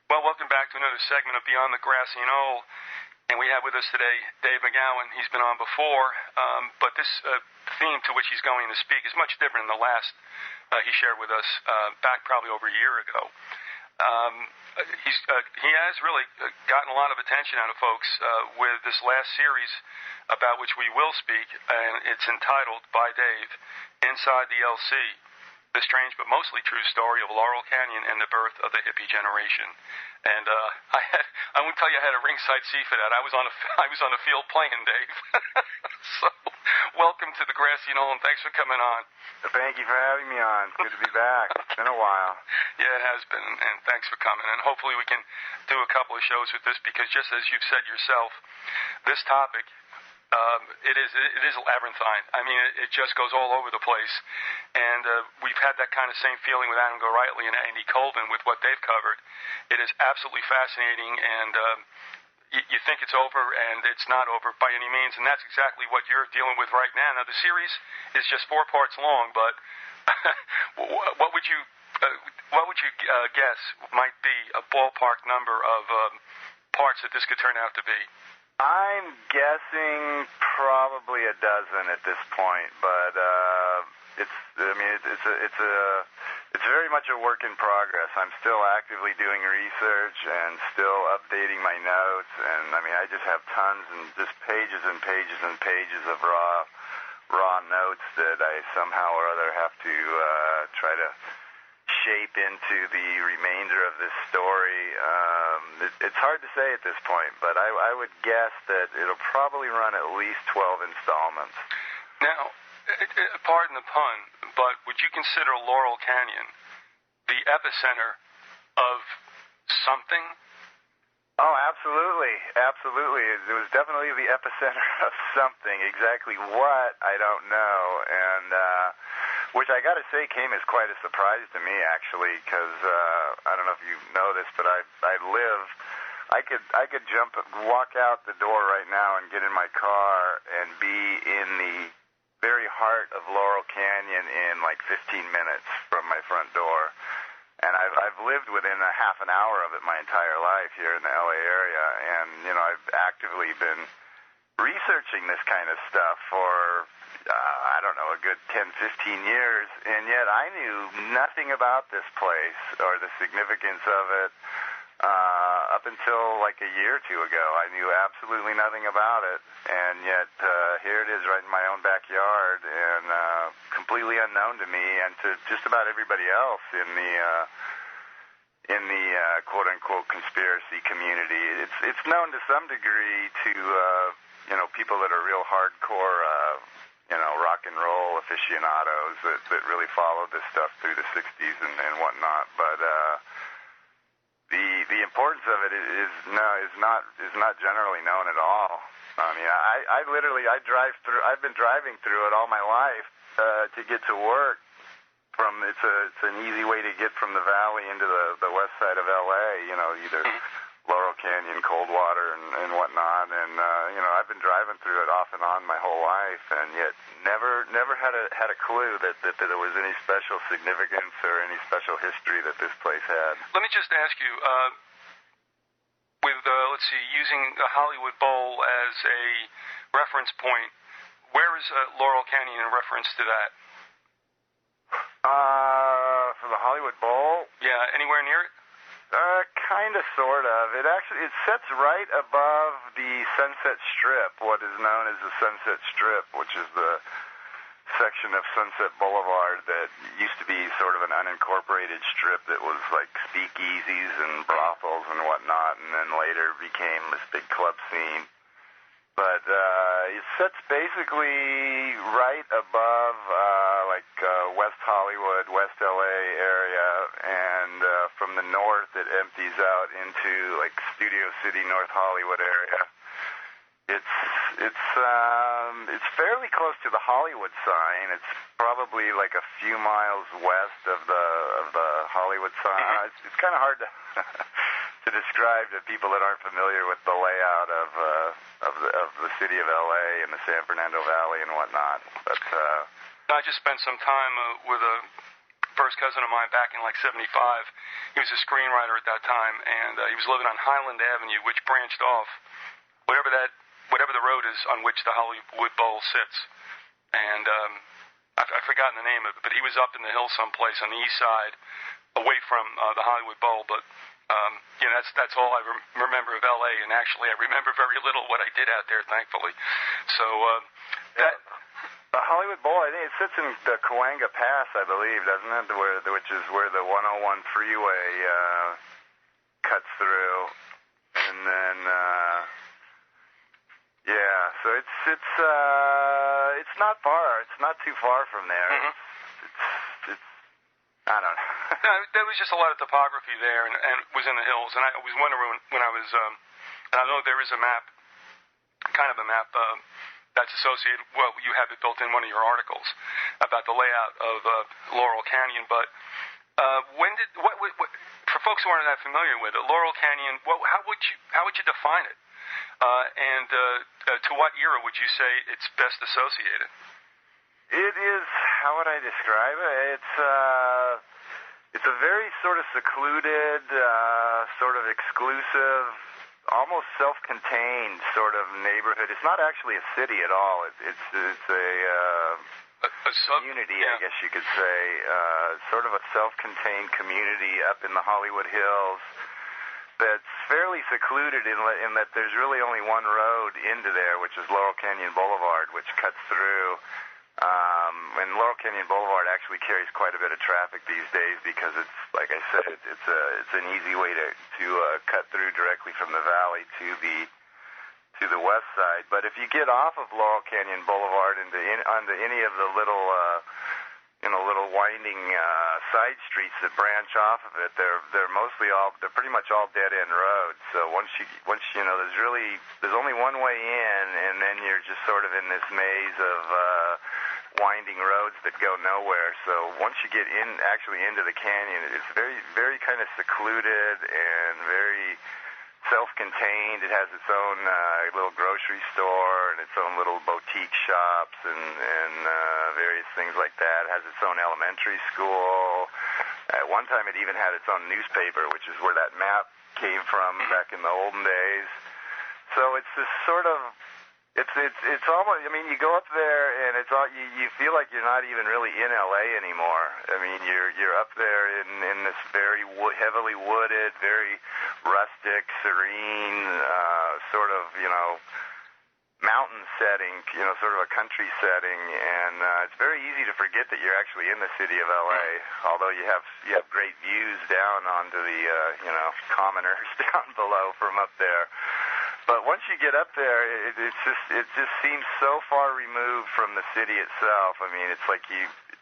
Well, welcome back to another segment of Beyond the Grassy Knoll. And we have with us today Dave McGowan. He's been on before, but this theme to which he's going to speak is much different than the last he shared with us back probably over a year ago. He has really gotten a lot of attention out of folks with this last series about which we will speak, and it's entitled, by Dave, Inside the LC, the strange but mostly true story of Laurel Canyon and the birth of the hippie generation. And I won't tell you I had a ringside seat for that. I was on the field playing, Dave. So, welcome to the Grassy Knoll, and thanks for coming on. Thank you for having me on. It's good to be back. It's been a while. Yeah, it has been, and thanks for coming. And hopefully we can do a couple of shows with this, because just as you've said yourself, this topic, it is labyrinthine. I mean, it just goes all over the place. And we've had that kind of same feeling with Adam Golightly and Andy Colvin with what they've covered. It is absolutely fascinating, and you think it's over, and it's not over by any means, and that's exactly what you're dealing with right now. Now, the series is just 4 parts long, but what would you guess might be a ballpark number of parts that this could turn out to be? I'm guessing probably a dozen at this point, but it's very much a work in progress. I'm still actively doing research and still updating my notes, and I mean, I just have tons and just pages and pages and pages of raw notes that I somehow or other have to try to shape into the remainder of this story. It's hard to say at this point, but I would guess that it'll probably run at least 12 installments. Now, pardon the pun, but would you consider Laurel Canyon the epicenter of something? Oh, absolutely. Absolutely. It was definitely the epicenter of something. Exactly what, I don't know. And which I got to say came as quite a surprise to me, actually, because I don't know if you know this, but I could walk out the door right now and get in my car and be in the very heart of Laurel Canyon in like 15 minutes from my front door. And I've lived within a half an hour of it my entire life here in the LA area, and I've actively been researching this kind of stuff for I don't know, a good 10, 15 years, and yet I knew nothing about this place or the significance of it up until like a year or two ago. I knew absolutely nothing about it, and yet here it is right in my own backyard, and completely unknown to me and to just about everybody else in the quote-unquote conspiracy community. It's known to some degree to people that are real hardcore rock and roll aficionados that really followed this stuff through the 60s and whatnot. But the importance of it is not generally known at all. I mean, I drive through. I've been driving through it all my life to get to work. It's an easy way to get from the valley into the west side of LA. Either Laurel Canyon, Coldwater, and whatnot, and I've been driving through it off and on my whole life, and yet never had a clue that there was any special significance or any special history that this place had. Let me just ask you, with using the Hollywood Bowl as a reference point, where is Laurel Canyon in reference to that? For the Hollywood Bowl? Yeah, anywhere near it? Kind of, sort of. It sits right above the Sunset Strip, what is known as the Sunset Strip, which is the section of Sunset Boulevard that used to be sort of an unincorporated strip that was like speakeasies and brothels and whatnot, and then later became this big club scene. But it sits basically right above West Hollywood, West LA area, and from the north it empties out into like Studio City, North Hollywood area. It's fairly close to the Hollywood sign. It's probably like a few miles west of the Hollywood sign. It's kind of hard to to describe to people that aren't familiar with the layout of the city of LA and the San Fernando Valley and whatnot. But I just spent some time with a first cousin of mine back in like '75. He was a screenwriter at that time, and he was living on Highland Avenue, which branched off whatever the road is on which the Hollywood Bowl sits. And I've forgotten the name of it, but he was up in the hills someplace on the east side, away from the Hollywood Bowl. But that's all I remember of L.A. And actually, I remember very little what I did out there, thankfully. So the Hollywood Bowl, I think it sits in the Cahuenga Pass, I believe, doesn't it? Which is where the 101 freeway cuts through, and then so it's not far. It's not too far from there. Mm-hmm. It's I don't know. No, there was just a lot of topography there, and it was in the hills. And I was wondering when I was, and I know there is a map, kind of a map that's associated. Well, you have it built in one of your articles about the layout of Laurel Canyon. But for folks who aren't that familiar with it, Laurel Canyon, how would you define it? And to what era would you say it's best associated? It is, how would I describe it? It's a very sort of secluded, sort of exclusive, almost self-contained sort of neighborhood. It's not actually a city at all. It's a community, I guess you could say, sort of a self-contained community up in the Hollywood Hills that's fairly secluded in that there's really only one road into there, which is Laurel Canyon Boulevard, which cuts through. And Laurel Canyon Boulevard actually carries quite a bit of traffic these days because it's, like I said, it's an easy way to cut through directly from the valley to the west side. But if you get off of Laurel Canyon Boulevard onto any of the little winding side streets that branch off of it, they're pretty much all dead end roads. So once you know there's only one way in, and then you're just sort of in this maze of winding roads that go nowhere. So once you get actually into the canyon, it's very, very kind of secluded and very self-contained. It has its own little grocery store and its own little boutique shops and various things like that. It has its own elementary school. At one time, it even had its own newspaper, which is where that map came from back in the olden days. So it's this sort of it's almost, I mean, you go up there and it's all, you feel like you're not even really in LA anymore. I mean, you're up there in this very heavily wooded, very rustic, serene, sort of, mountain setting, sort of a country setting, and it's very easy to forget that you're actually in the city of LA, although you have great views down onto the, commoners down below from up there. But once you get up there, it just seems so far removed from the city itself. I mean, it's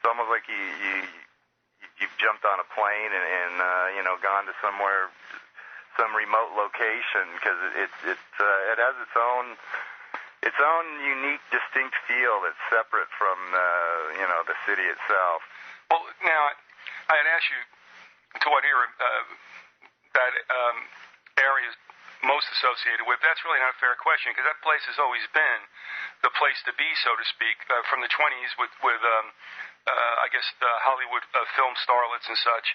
almost like you've jumped on a plane and gone to some remote location, because it has its own unique, distinct feel that's separate from the city itself. Well, now I had asked you to what era that area is most associated with. That's really not a fair question, because that place has always been the place to be, so to speak, from the 20s with I guess the Hollywood film starlets and such,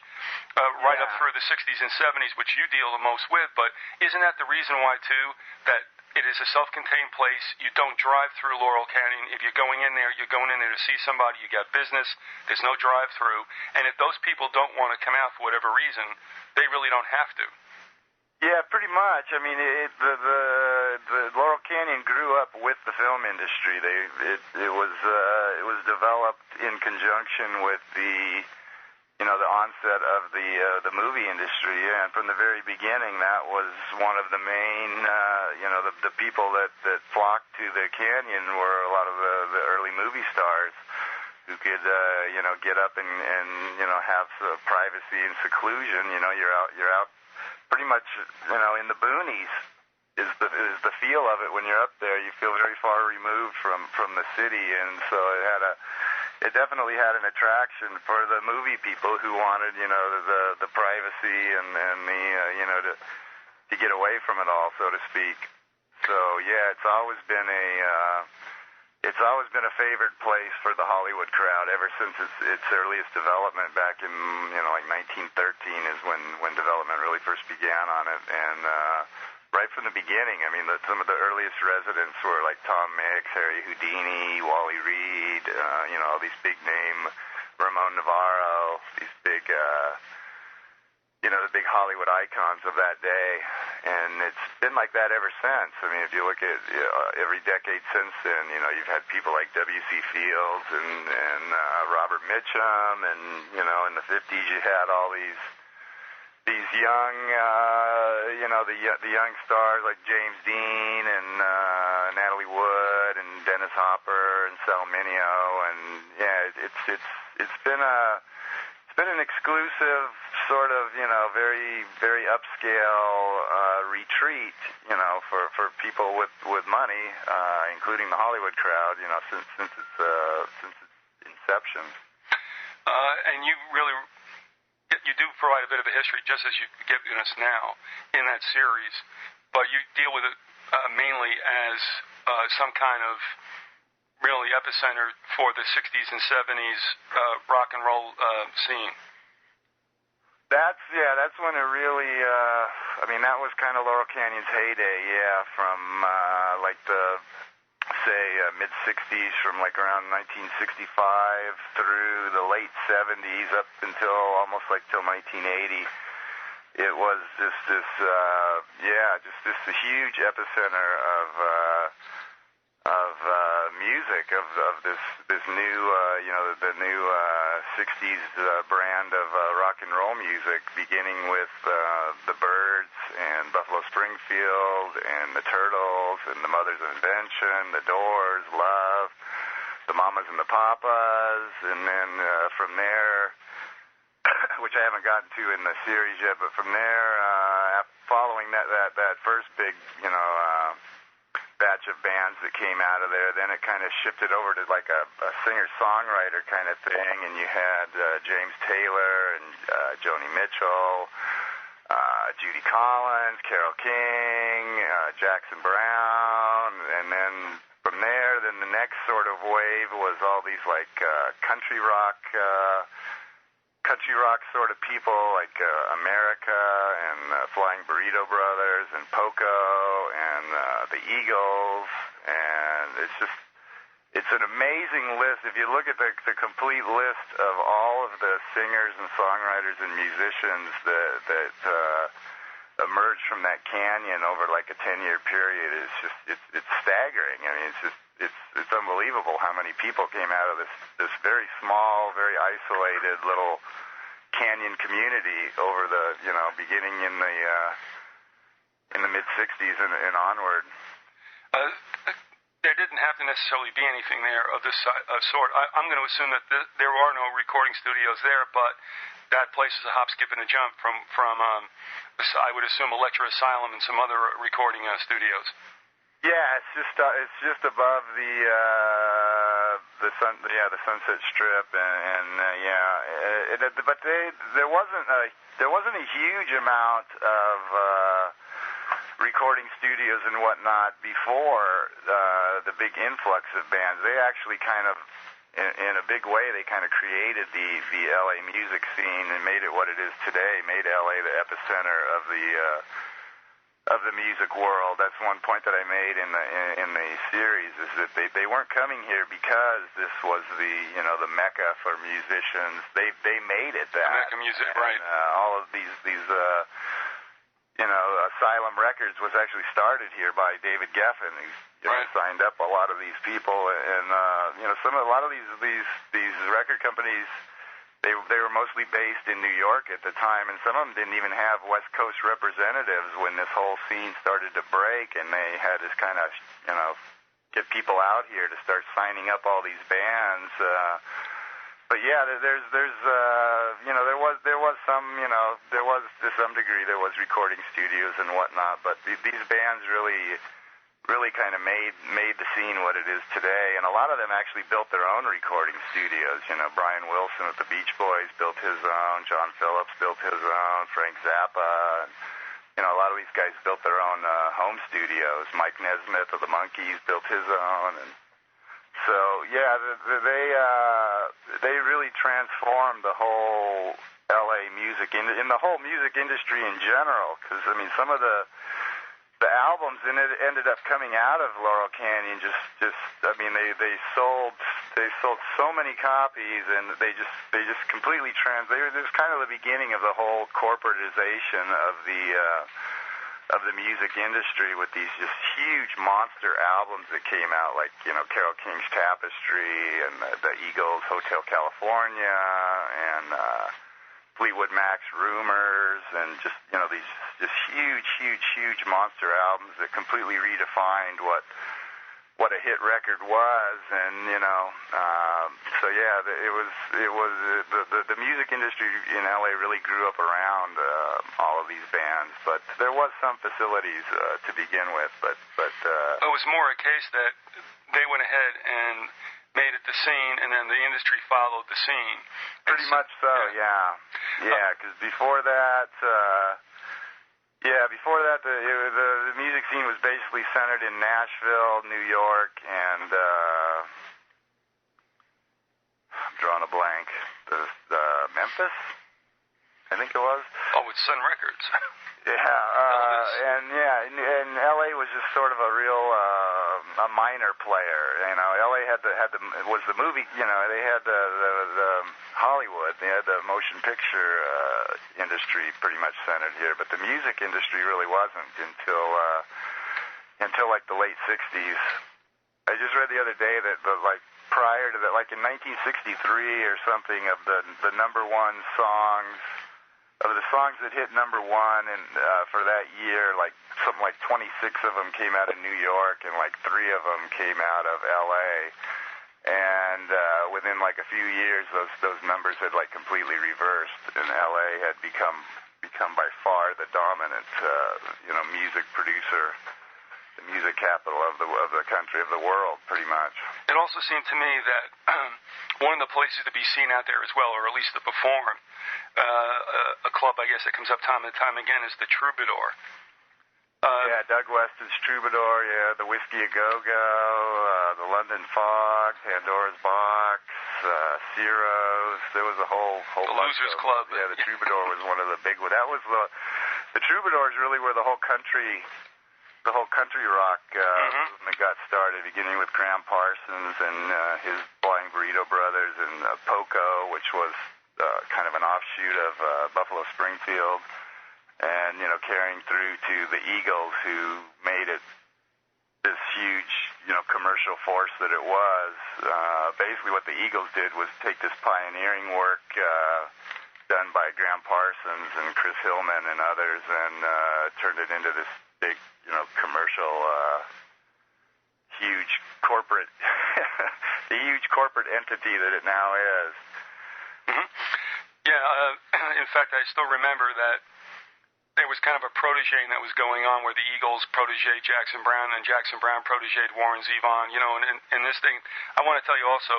right up through the 60s and 70s, which you deal the most with. But isn't that the reason why, too, that it is a self-contained place? You don't drive through Laurel Canyon. If you're going in there, you're going in there to see somebody. You got business. There's no drive-through. And if those people don't want to come out for whatever reason, they really don't have to. Yeah, pretty much. I mean, the Laurel Canyon grew up with the film industry. It was developed in conjunction with the onset of the movie industry. Yeah, and from the very beginning, that was one of the main the people that flocked to the canyon were a lot of the early movie stars who could get up and have privacy and seclusion. You're out pretty much, in the boonies is the feel of it when you're up there. You feel very far removed from the city, and so it definitely had an attraction for the movie people who wanted, the privacy and the, to get away from it all, so to speak. So yeah, it's always been it's always been a favored place for the Hollywood crowd ever since its earliest development back in like 1913 is when development really first began on it, and right from the beginning, I mean, some of the earliest residents were like Tom Mix, Harry Houdini, Wally Reed, all these big name, Ramon Navarro, these big the big Hollywood icons of that day, and it's been like that ever since. I mean, if you look at every decade since then, you've had people like W.C. Fields and Robert Mitchum, and in the 50s you had all these young, the young stars like James Dean and Natalie Wood and Dennis Hopper and Sal Mineo, and yeah, it's been an exclusive sort of, very, very upscale retreat, for people with money, including the Hollywood crowd, since its inception. And you really, you do provide a bit of a history, just as you've given us now in that series, but you deal with it mainly as some kind of really epicenter for the 60s and 70s rock and roll scene. That's when it really, that was kind of Laurel Canyon's heyday, from like the, say, mid-60s, from like around 1965 through the late 70s up until almost like till 1980. It was just this huge epicenter of music, of this new, the new 60s brand of rock and roll music, beginning with the Byrds and Buffalo Springfield and the Turtles and the Mothers of Invention, the Doors, Love, the Mamas and the Papas, and then from there, which I haven't gotten to in the series yet, but from there, following that first big, batch of bands that came out of there, then it kind of shifted over to like a singer-songwriter kind of thing, and you had James Taylor and Joni Mitchell, Judy Collins, Carole King, Jackson Brown, and then from there, then the next sort of wave was all these like country rock sort of people like America and Flying Burrito Brothers and Poco and the Eagles, and it's an amazing list. If you look at the complete list of all of the singers and songwriters and musicians that emerged from that canyon over like a 10-year period, it's staggering. I mean, it's unbelievable how many people came out of this very small, very isolated little canyon community over the beginning in the mid-60s and onward. There didn't have to necessarily be anything there of this sort. I'm going to assume that there are no recording studios there, but that place is a hop, skip, and a jump from I would assume Electra Asylum and some other recording studios. Yeah, it's just above the Sunset Strip, but there wasn't a huge amount of recording studios and whatnot before the big influx of bands. They actually kind of, in a big way, they kind of created the LA music scene and made it what it is today. Made LA the epicenter of the music world. That's one point that I made in the series, is that they weren't coming here because this was the mecca for musicians. They made it that. Mecca music, right? All of these Asylum Records was actually started here by David Geffen, who signed up a lot of these people, and a lot of these record companies. They were mostly based in New York at the time, and some of them didn't even have West Coast representatives when this whole scene started to break, and they had to kind of, get people out here to start signing up all these bands. But yeah, there was some, to some degree, there was recording studios and whatnot, but these bands really kind of made the scene what it is today, and a lot of them actually built their own recording studios. Brian Wilson with the Beach Boys built his own, John Phillips built his own, Frank Zappa, and, a lot of these guys built their own home studios. Mike Nesmith of the Monkees built his own, and So yeah, they really transformed the whole LA music in the whole music industry in general. Because I mean, some of the albums in it ended up coming out of Laurel Canyon. Just I mean, they sold so many copies, and they just completely It was kind of the beginning of the whole corporatization of the music industry, with these just huge monster albums that came out, like, you know, Carole King's Tapestry and the Eagles' Hotel California and Fleetwood Mac's Rumors, and just, you know, these just huge monster albums that completely redefined what a hit record was. And you know, so yeah, it was the music industry in LA really grew up around all of these bands, but there was some facilities to begin with, but it was more a case that they went ahead and made it the scene, and then the industry followed the scene. Pretty much so, yeah. Because before that, the music scene was basically centered in Nashville, New York, and I'm drawing a blank. Memphis, I think it was. Oh, with Sun Records. Yeah, and LA was just sort of a real a minor player. You know, LA was the movie. You know, they had the Hollywood. They had the motion picture industry pretty much centered here, but the music industry really wasn't until like the late '60s. I just read the other day that prior to that, like in 1963 or something, of the number one songs. Of the songs that hit number one and for that year, like something like 26 of them came out of New York, and like 3 of them came out of LA. And within like a few years, those numbers had like completely reversed, and LA had become by far the dominant music producer, the music capital of the country, of the world, pretty much. It also seemed to me that one of the places to be seen out there as well, or at least to perform, a club, I guess, that comes up time and time again, is the Troubadour. Doug Weston's Troubadour, the Whiskey A Go-Go, the London Fog, Pandora's Box, Ciro's. There was a whole the Losers Club. Yeah, the Troubadour was one of the big ones. That was the Troubadour is really where the whole country rock movement got started, beginning with Graham Parsons and his Flying Burrito Brothers, and Poco, which was kind of an offshoot of Buffalo Springfield, and carrying through to the Eagles, who made it this huge commercial force that it was. Basically what the Eagles did was take this pioneering work done by Graham Parsons and Chris Hillman and others, and turned it into this big commercial huge corporate the huge corporate entity that it now is. In fact, I still remember that there was kind of a protege that was going on, where the Eagles protege Jackson Browne, and Jackson Browne protege Warren Zevon. And this thing, I want to tell you also,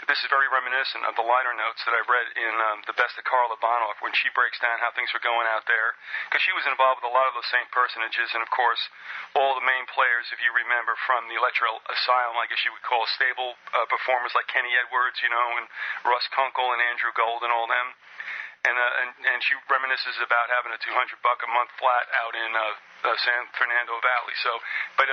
this is very reminiscent of the liner notes that I read in The Best of Carla Bonoff, when she breaks down how things were going out there, because she was involved with a lot of those same personages, and of course all the main players, if you remember, from the Electric Asylum, I guess you would call stable performers, like Kenny Edwards, and Russ Kunkel and Andrew Gold and all them. And she reminisces about having a $200 a month flat out in San Fernando Valley. So, but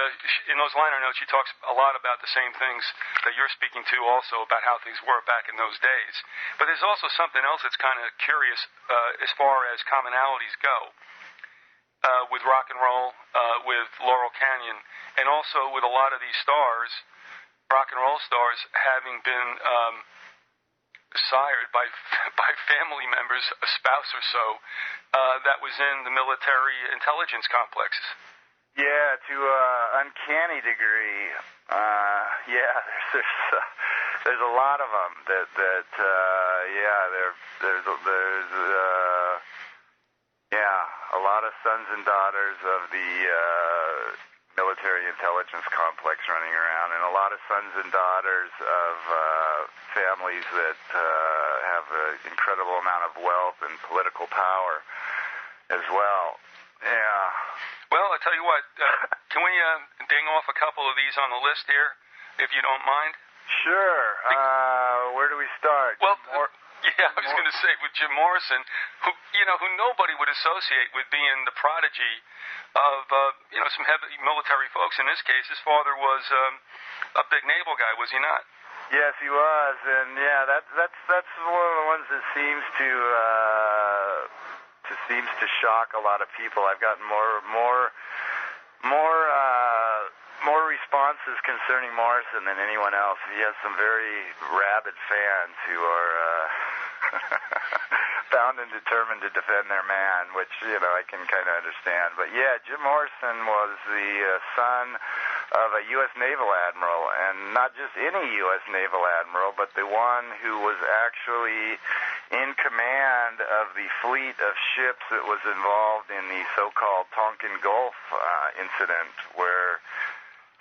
in those liner notes, she talks a lot about the same things that you're speaking to, also about how things were back in those days. But there's also something else that's kind of curious as far as commonalities go with rock and roll, with Laurel Canyon, and also with a lot of these stars, rock and roll stars, having been sired by family members, a spouse or so, that was in the military intelligence complexes. Yeah, to uncanny degree. There's a lot of them there's a lot of sons and daughters of the military intelligence complex running around, and a lot of sons and daughters of families that have an incredible amount of wealth and political power as well. Yeah. Well, I tell you what, can we ding off a couple of these on the list here? if you don't mind? Sure. Where do we start? Well, yeah, I was going to say with Jim Morrison, who nobody would associate with being the prodigy of some heavy military folks. In this case, his father was a big naval guy, was he not? Yes, he was, and yeah, that's one of the ones that seems to shock a lot of people. I've gotten more responses concerning Morrison than anyone else. He has some very rabid fans who are bound and determined to defend their man, which I can kind of understand. But yeah, Jim Morrison was the son of a U.S. naval admiral, and not just any U.S. naval admiral, but the one who was actually in command of the fleet of ships that was involved in the so-called Tonkin Gulf incident, where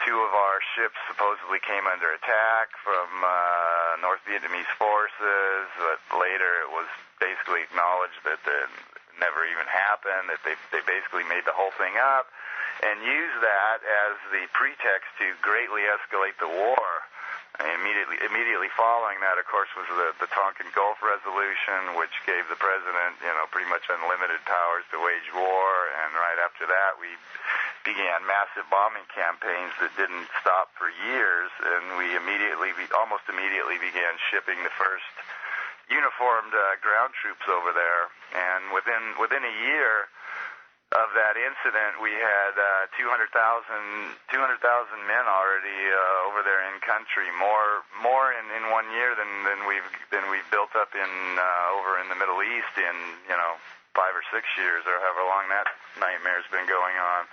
two of our ships supposedly came under attack from North Vietnamese forces, but later it was basically acknowledged that it never even happened, that they basically made the whole thing up and used that as the pretext to greatly escalate the war. And immediately following that, of course, was the Tonkin Gulf Resolution, which gave the president, pretty much unlimited powers to wage war. And right after that, we began massive bombing campaigns that didn't stop for years. And we almost immediately began shipping the first uniformed ground troops over there. And within a year of that incident, we had 200,000 men already over there in country, more in 1 year than we've built up in over in the Middle East in 5 or 6 years, or however long that nightmare's been going on.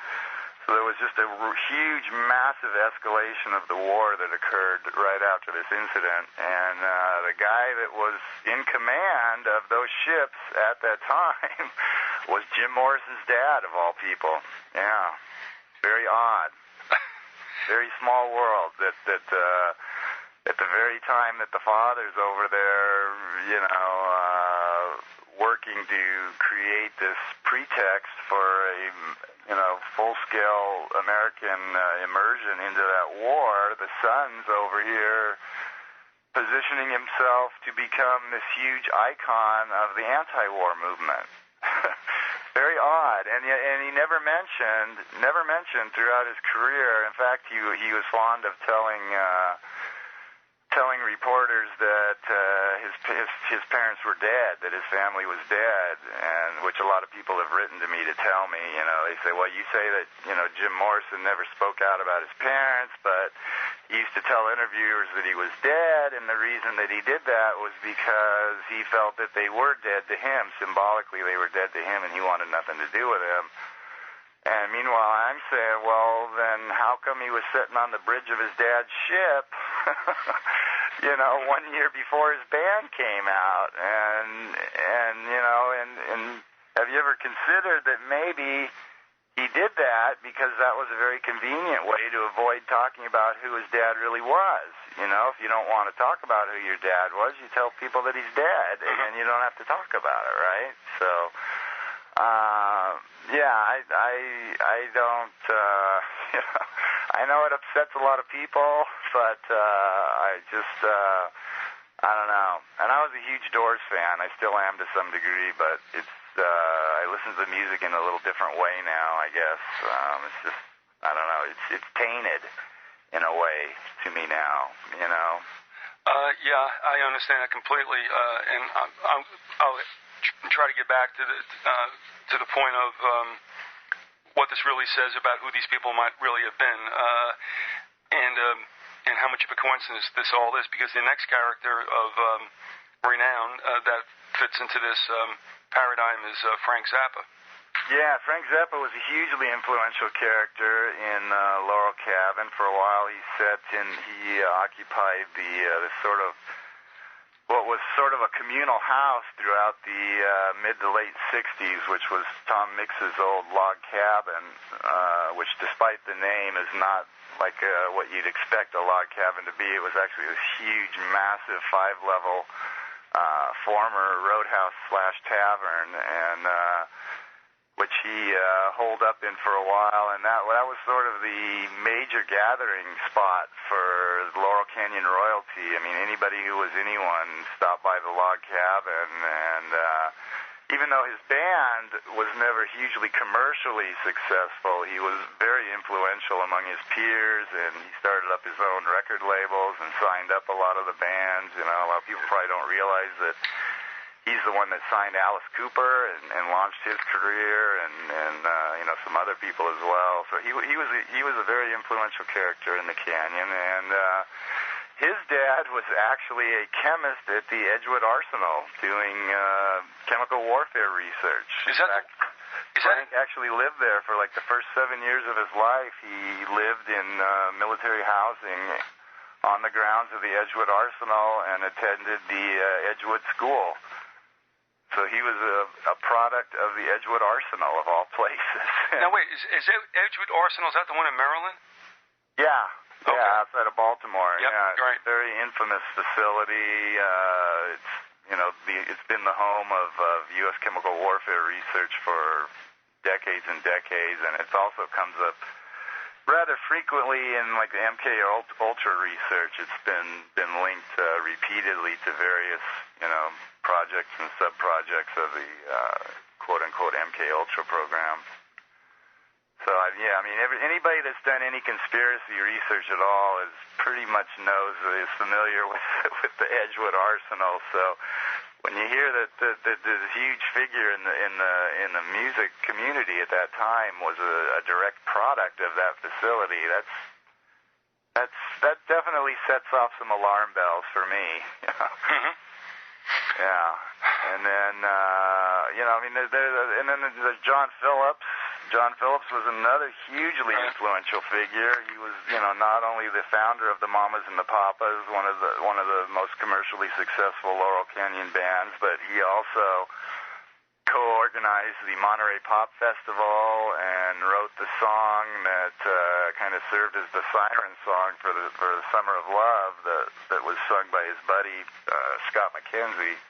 So there was just a huge, massive escalation of the war that occurred right after this incident, and the guy that was in command of those ships at that time was Jim Morrison's dad, of all people. Yeah, very odd. Very small world that at the very time that the father's over there, working to create this pretext for a full-scale American immersion into that war, the son's over here positioning himself to become this huge icon of the anti-war movement. Very odd, and he never mentioned throughout his career. In fact, he was fond of telling reporters that his parents were dead, that his family was dead, and which a lot of people have written to me to tell me. They say, well, you say that Jim Morrison never spoke out about his parents, but he used to tell interviewers that he was dead, and the reason that he did that was because he felt that they were dead to him. Symbolically, they were dead to him, and he wanted nothing to do with them. And meanwhile, I'm saying, well, then how come he was sitting on the bridge of his dad's ship, 1 year before his band came out? And have you ever considered that maybe he did that because that was a very convenient way to avoid talking about who his dad really was? If you don't want to talk about who your dad was, you tell people that he's dead, and you don't have to talk about it, right? So, I don't, I know it upsets a lot of people, but I don't know. And I was a huge Doors fan. I still am to some degree, but I listen to the music in a little different way now, I guess. It's just, I don't know, it's tainted in a way to me now, Yeah, I understand that completely, and I'll try to get back to the point of what this really says about who these people might really have been, and how much of a coincidence this all is, because the next character of renown that fits into this paradigm is Frank Zappa. Yeah, Frank Zappa was a hugely influential character in Laurel Cabin. For a while, he occupied the sort of what was sort of a communal house throughout the mid to late 60s, which was Tom Mix's old log cabin, which, despite the name, is not like what you'd expect a log cabin to be. It was actually this huge, massive 5-level former roadhouse/tavern, and which he holed up in for a while, and that was sort of the major gathering spot for Laurel Canyon royalty. I mean, anybody who was anyone stopped by the log cabin, and even though his band was never hugely commercially successful, he was very influential among his peers, and he started up his own record labels and signed up a lot of the bands. You know, a lot of people probably don't realize that he's the one that signed Alice Cooper and launched his career, and you know, some other people as well. So he was a very influential character in the Canyon, and his dad was actually a chemist at the Edgewood Arsenal doing chemical warfare research. Frank actually lived there for like the first 7 years of his life. He lived in military housing on the grounds of the Edgewood Arsenal and attended the Edgewood School. So he was a product of the Edgewood Arsenal, of all places. Now, wait, is Edgewood Arsenal, is that the one in Maryland? Yeah. Okay. Yeah, outside of Baltimore. Yep, yeah, right. It's a very infamous facility. It's been the home of U.S. chemical warfare research for decades and decades, and it also comes up rather frequently in like the MK Ultra research. It's been linked repeatedly to various, you know, projects and sub-projects of the quote-unquote MK Ultra program. So, yeah, I mean, anybody that's done any conspiracy research at all is pretty much is familiar with the Edgewood Arsenal. So, when you hear that this huge figure in the music community at that time was a direct product of that facility, that definitely sets off some alarm bells for me. Mm-hmm. Yeah, and then you know, I mean, there's John Phillips. John Phillips was another hugely influential figure. He was, you know, not only the founder of the Mamas and the Papas, one of the most commercially successful Laurel Canyon bands, but he also co-organized the Monterey Pop Festival and wrote the song that kind of served as the siren song for the Summer of Love that was sung by his buddy Scott McKenzie.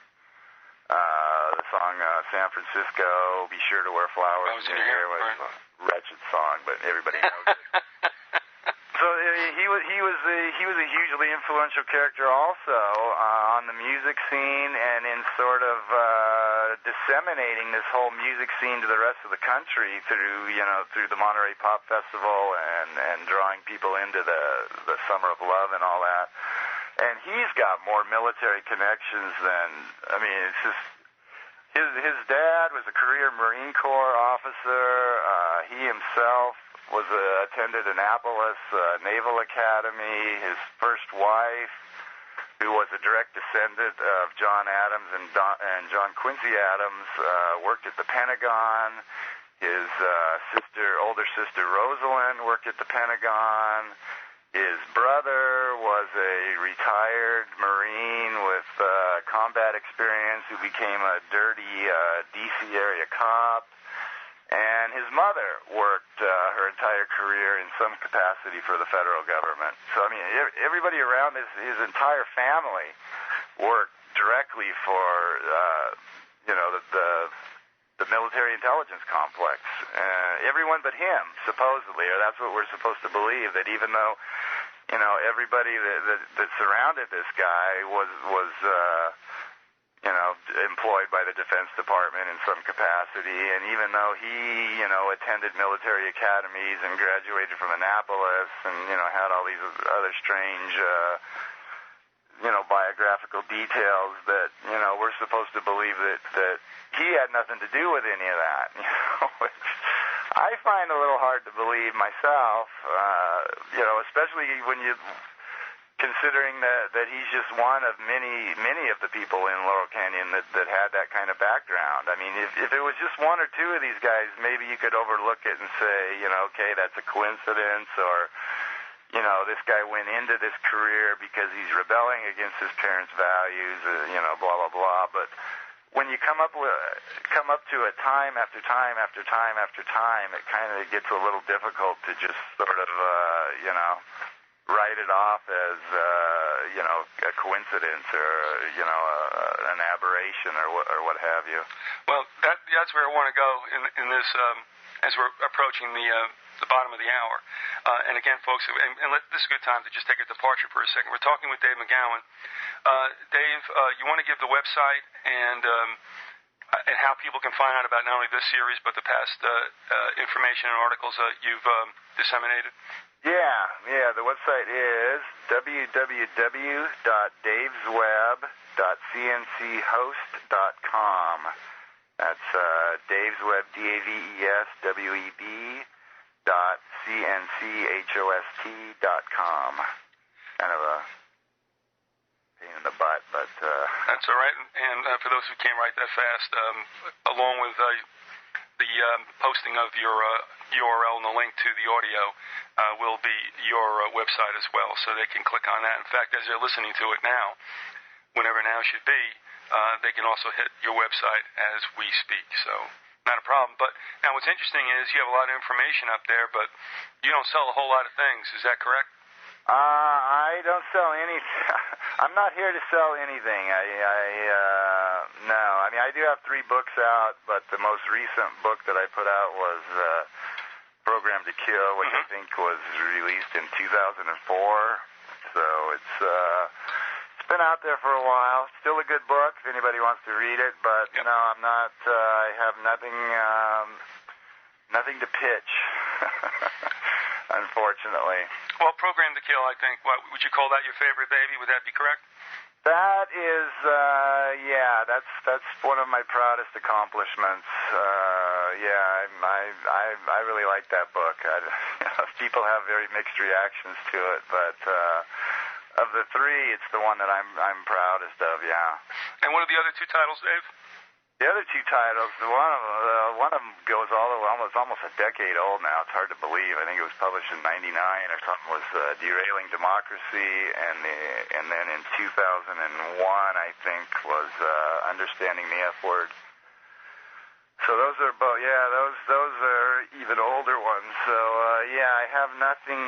The song San Francisco, Be Sure to Wear Flowers in Your Hair was a wretched song, but everybody knows it. So he was a hugely influential character also on the music scene and in sort of disseminating this whole music scene to the rest of the country through the Monterey Pop Festival and drawing people into the Summer of Love and all that. And he's got more military connections than, I mean, it's just, his dad was a career Marine Corps officer. He himself attended Annapolis Naval Academy. His first wife, who was a direct descendant of John Adams and John Quincy Adams, worked at the Pentagon. His older sister Rosalind worked at the Pentagon. His brother was a retired Marine with combat experience who became a dirty D.C. area cop. And his mother worked her entire career in some capacity for the federal government. So, I mean, everybody around his entire family worked directly for, the military intelligence complex. Everyone but him, supposedly, or that's what we're supposed to believe, that even though, you know, everybody that surrounded this guy was employed by the Defense Department in some capacity, and even though he, you know, attended military academies and graduated from Annapolis and, you know, had all these other strange, biographical details that, you know, we're supposed to believe that he had nothing to do with any of that, you know, which I find a little hard to believe myself, especially when you considering that he's just one of many of the people in Laurel Canyon that had that kind of background. I mean, if it was just one or two of these guys, maybe you could overlook it and say, you know, okay, that's a coincidence, or, you know, this guy went into this career because he's rebelling against his parents' values, blah, blah, blah. But when you come up to it time after time after time after time, it kind of gets a little difficult to just sort of, write it off as a coincidence or an aberration or what have you. Well, that's where I want to go in this as we're approaching the bottom of the hour. And again, folks, this is a good time to just take a departure for a second. We're talking with Dave McGowan. Dave, you want to give the website and how people can find out about not only this series but the past information and articles you've disseminated? Yeah. The website is www.davesweb.cnchost.com. That's Dave's Web, DAVESWEB.CNCHOST.com. Kind of a pain in the butt, but... That's all right. And for those who can't write that fast, along with the posting of your URL and the link to the audio will be your website as well, so they can click on that. In fact, as they're listening to it now, whenever now should be, they can also hit your website as we speak. So not a problem. But now what's interesting is you have a lot of information up there, but you don't sell a whole lot of things. Is that correct? I don't sell any. I'm not here to sell anything. No. I mean, I do have 3 books out, but the most recent book that I put out was Program to Kill, which I think was released in 2004. So it's been out there for a while. Still a good book if anybody wants to read it, but no, I'm not. I have nothing to pitch. Unfortunately. Well, Program to Kill, I think, what would you call that your favorite baby? Would that be correct? That is, that's one of my proudest accomplishments. I really like that book. People have very mixed reactions to it, but of the 3, it's the one that I'm proudest of. Yeah. And what are the other 2 titles, Dave? The other 2 titles, one of them goes almost a decade old now. It's hard to believe. I think it was published in '99 or something. Was Derailing Democracy, and then in 2001, I think, was Understanding the F Word. So those are both. Yeah, those are even older ones. So I have nothing.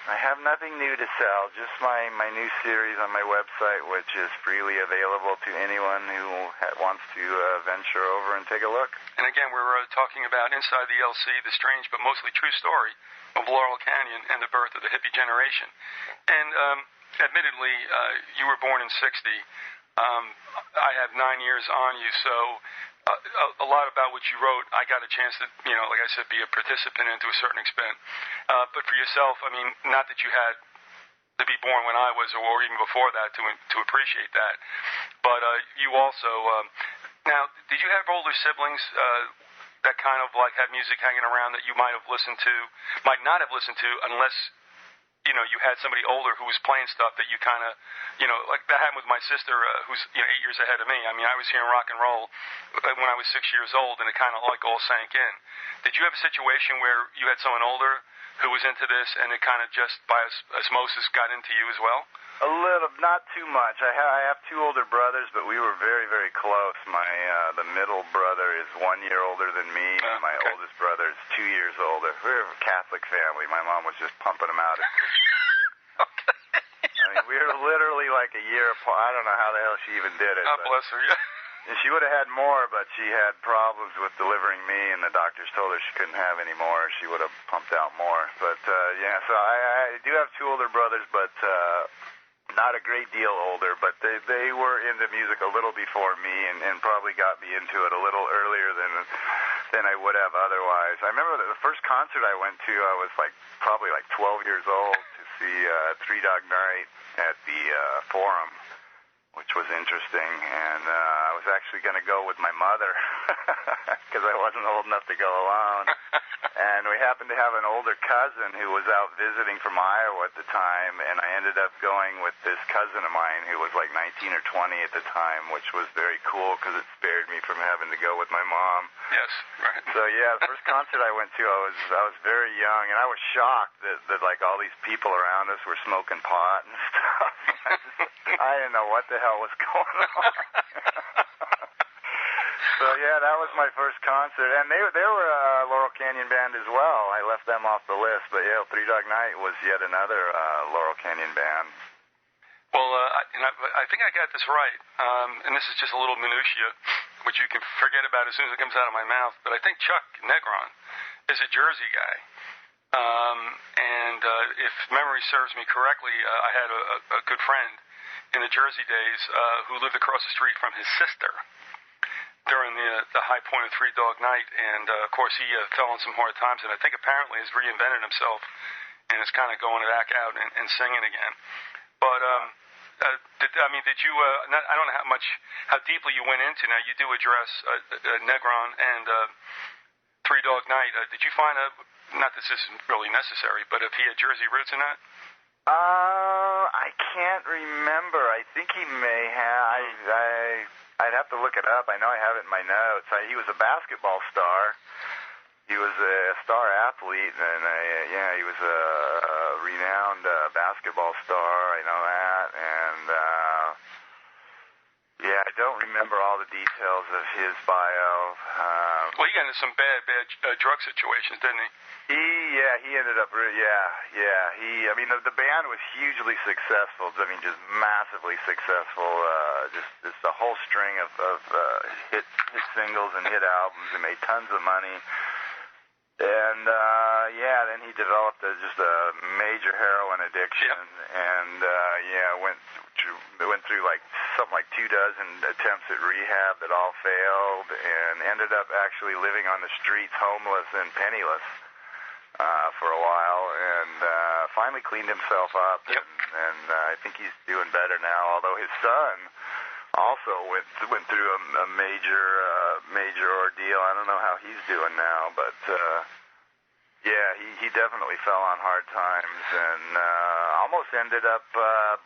I have nothing new to sell. Just my new series on my website, which is freely available to anyone who wants to venture over and take a look. And again, we're talking about Inside the LC, the strange but mostly true story of Laurel Canyon and the birth of the hippie generation. And admittedly, you were born in '60. I have 9 years on you, so a lot about what you wrote, I got a chance to, like I said, be a participant in to a certain extent. But for yourself, I mean, not that you had to be born when I was, or even before that, to appreciate that. But you also, now, did you have older siblings that kind of like had music hanging around that you might not have listened to, unless you had somebody older who was playing stuff that you kind of, like that happened with my sister, who's 8 years ahead of me. I mean, I was hearing rock and roll when I was 6 years old, and it kind of like all sank in. Did you have a situation where you had someone older who was into this, and it kind of just by osmosis got into you as well? A little, not too much. I have 2 older brothers, but we were very, very close. The middle brother is 1 year older than me, and my oldest brother is 2 years older. We're a Catholic family. My mom was just pumping them out. I mean, we were literally like a year apart. I don't know how the hell she even did it. God bless her, yeah. And she would have had more, but she had problems with delivering me, and the doctors told her she couldn't have any more. She would have pumped out more. But, so I do have 2 older brothers, but not a great deal older, but they were into music a little before me, and probably got me into it a little earlier than I would have otherwise. I remember the first concert I went to, I was probably 12 years old, to see Three Dog Night at the Forum, which was interesting, and I was actually going to go with my mother because I wasn't old enough to go alone. And we happened to have an older cousin who was out visiting from Iowa at the time, and I ended up going with this cousin of mine who was like 19 or 20 at the time, which was very cool because it spared me from having to go with my mom. Yes, right. So yeah, the first concert I went to, I was very young, and I was shocked that like all these people around us were smoking pot and stuff. I didn't know what the hell was going on. So yeah, that was my first concert, and they were a Laurel Canyon band as well. I left them off the list, but yeah, Three Dog Night was yet another Laurel Canyon band. Well, I think I got this right, and this is just a little minutia, which you can forget about as soon as it comes out of my mouth. But I think Chuck Negron is a Jersey guy, and if memory serves me correctly, I had a good friend in the Jersey days who lived across the street from his sister during the high point of Three Dog Night, and of course he fell on some hard times, and I think apparently has reinvented himself and is kind of going back out and singing again. But did you? I don't know how deeply you went into. Now you do address Negron and Three Dog Night. Did you find not that this isn't really necessary, but if he had Jersey roots in that? I can't remember. I think he may have. I'd have to look it up. I know I have it in my notes. He was a basketball star. He was a star athlete, and he was a renowned basketball star. I know that, and I don't remember all the details of his bio. Well, he got into some bad drug situations, didn't he? He ended up. I mean, the band was hugely successful. I mean, just massively successful. Just a whole string of hit singles and hit albums, and made tons of money. And then he developed just a major heroin addiction, and went through like something like 24 attempts at rehab that all failed, and ended up actually living on the streets, homeless and penniless for a while, and finally cleaned himself up, and I think he's doing better now. Although his son also went through a major ordeal. I don't know how he's doing now, but he definitely fell on hard times and almost ended up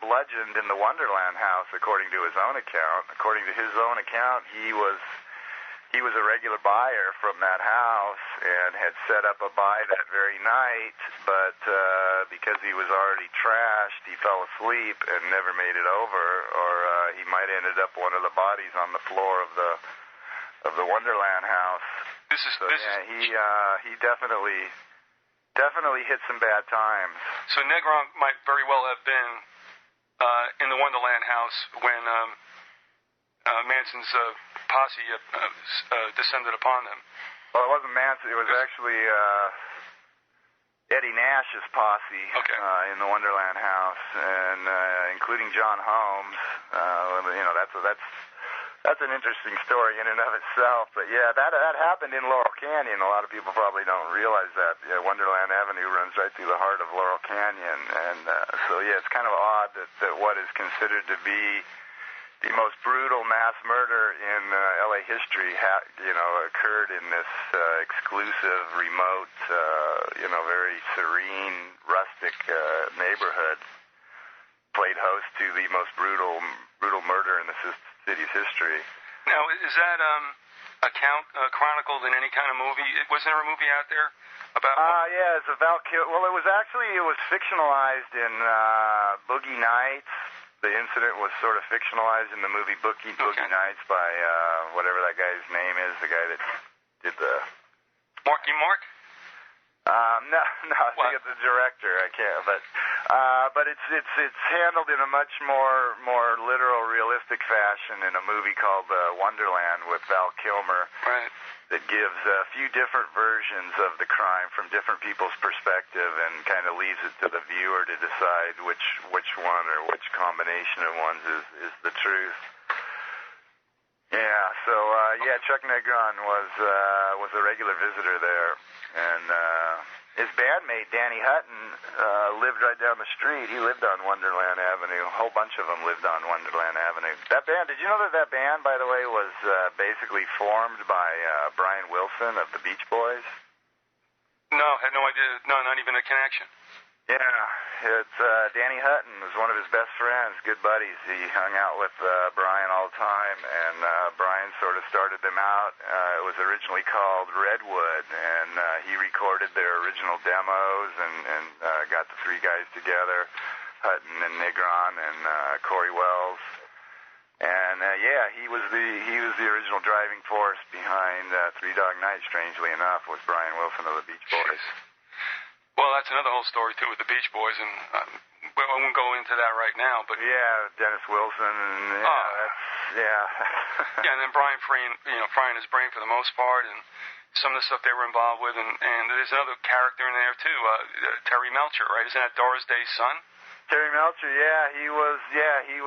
bludgeoned in the Wonderland house, according to his own account. According to his own account, he was a regular buyer from that house and had set up a buy that very night, but because he was already trashed, he fell asleep and never made it over, or he might have ended up one of the bodies on the floor of the Wonderland house. He definitely hit some bad times. So Negron might very well have been in the Wonderland house when Manson's posse descended upon them. Well, it wasn't Manson. It was actually Eddie Nash's posse in the Wonderland house, and including John Holmes. That's an interesting story in and of itself. But yeah, that happened in Laurel Canyon. A lot of people probably don't realize that. Wonderland Avenue runs right through the heart of Laurel Canyon, and it's kind of odd that what is considered to be the most brutal mass murder in LA history, occurred in this exclusive, remote, very serene, rustic neighborhood. Played host to the most brutal murder in the city's history. Now, is that account chronicled in any kind of movie? Was there a movie out there about? It's a Well, it was fictionalized in Boogie Nights. The incident was sort of fictionalized in the movie Boogie Nights by whatever that guy's name is, the guy that did the... Marky Mark? No, I think it's the director. I can't, but it's handled in a much more literal, realistic fashion in a movie called Wonderland with Val Kilmer. Right. That gives a few different versions of the crime from different people's perspective, and kind of leaves it to the viewer to decide which one or which combination of ones is the truth. Yeah. So Chuck Negron was a regular visitor there, and his bandmate Danny Hutton lived right down the street. He lived on Wonderland Avenue. A whole bunch of them lived on Wonderland Avenue. That band, did you know that band, by the way, was basically formed by Brian Wilson of the Beach Boys? No, had no idea. No, not even a connection. Yeah, it's Danny Hutton was one of his best friends, good buddies. He hung out with Brian all the time, and Brian sort of started them out. It was originally called Redwood, and he recorded their original demos and got the three guys together, Hutton and Negron and Corey Wells. And he was the original driving force behind Three Dog Night. Strangely enough, was Brian Wilson of the Beach Boys. Well, that's another whole story too with the Beach Boys, and I won't go into that right now. But yeah, Dennis Wilson, and and then Brian frying his brain for the most part, and some of the stuff they were involved with, and there's another character in there too, Terry Melcher, right? Isn't that Doris Day's son? Terry Melcher, he was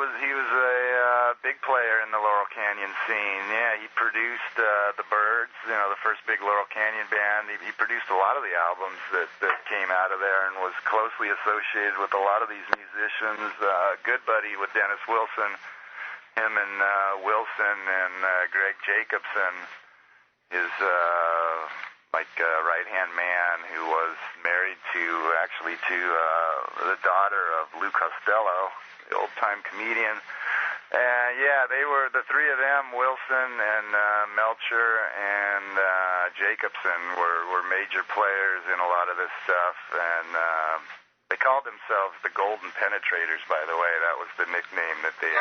a big player in the Laurel Canyon scene. Yeah, he produced the Byrds, the first big Laurel Canyon band. He produced a lot of the albums that came out of there, and was closely associated with a lot of these musicians. Good buddy with Dennis Wilson, him and Wilson and Greg Jacobson, his right-hand man, who was married to the daughter of Lou Costello, the old-time comedian. They were, the three of them, Wilson and Melcher and Jacobson, were major players in a lot of this stuff, and they called themselves the Golden Penetrators, by the way. That was the nickname that the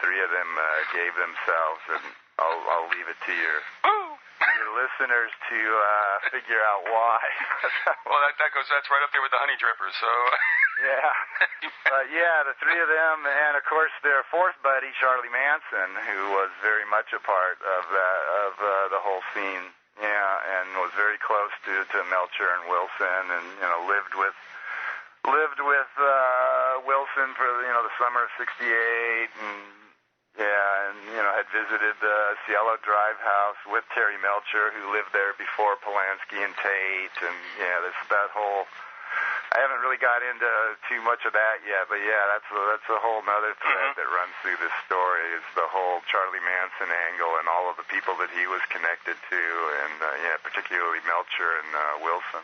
three of them gave themselves, and I'll leave it to your listeners to figure out why. Well, that's right up there with the Honey Drippers, so... the three of them, and of course their fourth buddy, Charlie Manson, who was very much a part of the whole scene, and was very close to Melcher and Wilson, and lived with Wilson for the summer of '68, and had visited the Cielo Drive house with Terry Melcher, who lived there before Polanski and Tate, and that whole. I haven't really got into too much of that yet, but that's a whole other thread that runs through this story. Is the whole Charlie Manson angle and all of the people that he was connected to, and particularly Melcher and Wilson.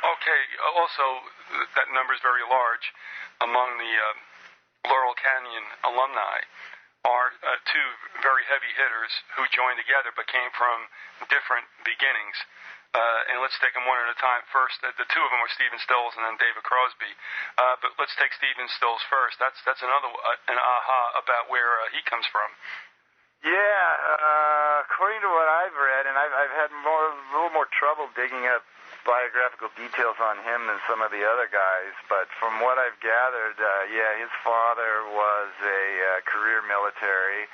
Okay. Also, that number is very large among the Laurel Canyon alumni. Are two very heavy hitters who joined together but came from different beginnings. And let's take them one at a time. First, the two of them were Stephen Stills and then David Crosby. But let's take Stephen Stills first. That's another an aha about where he comes from. According to what I've read, and I've had a little more trouble digging up biographical details on him than some of the other guys, but from what I've gathered, his father was a career military.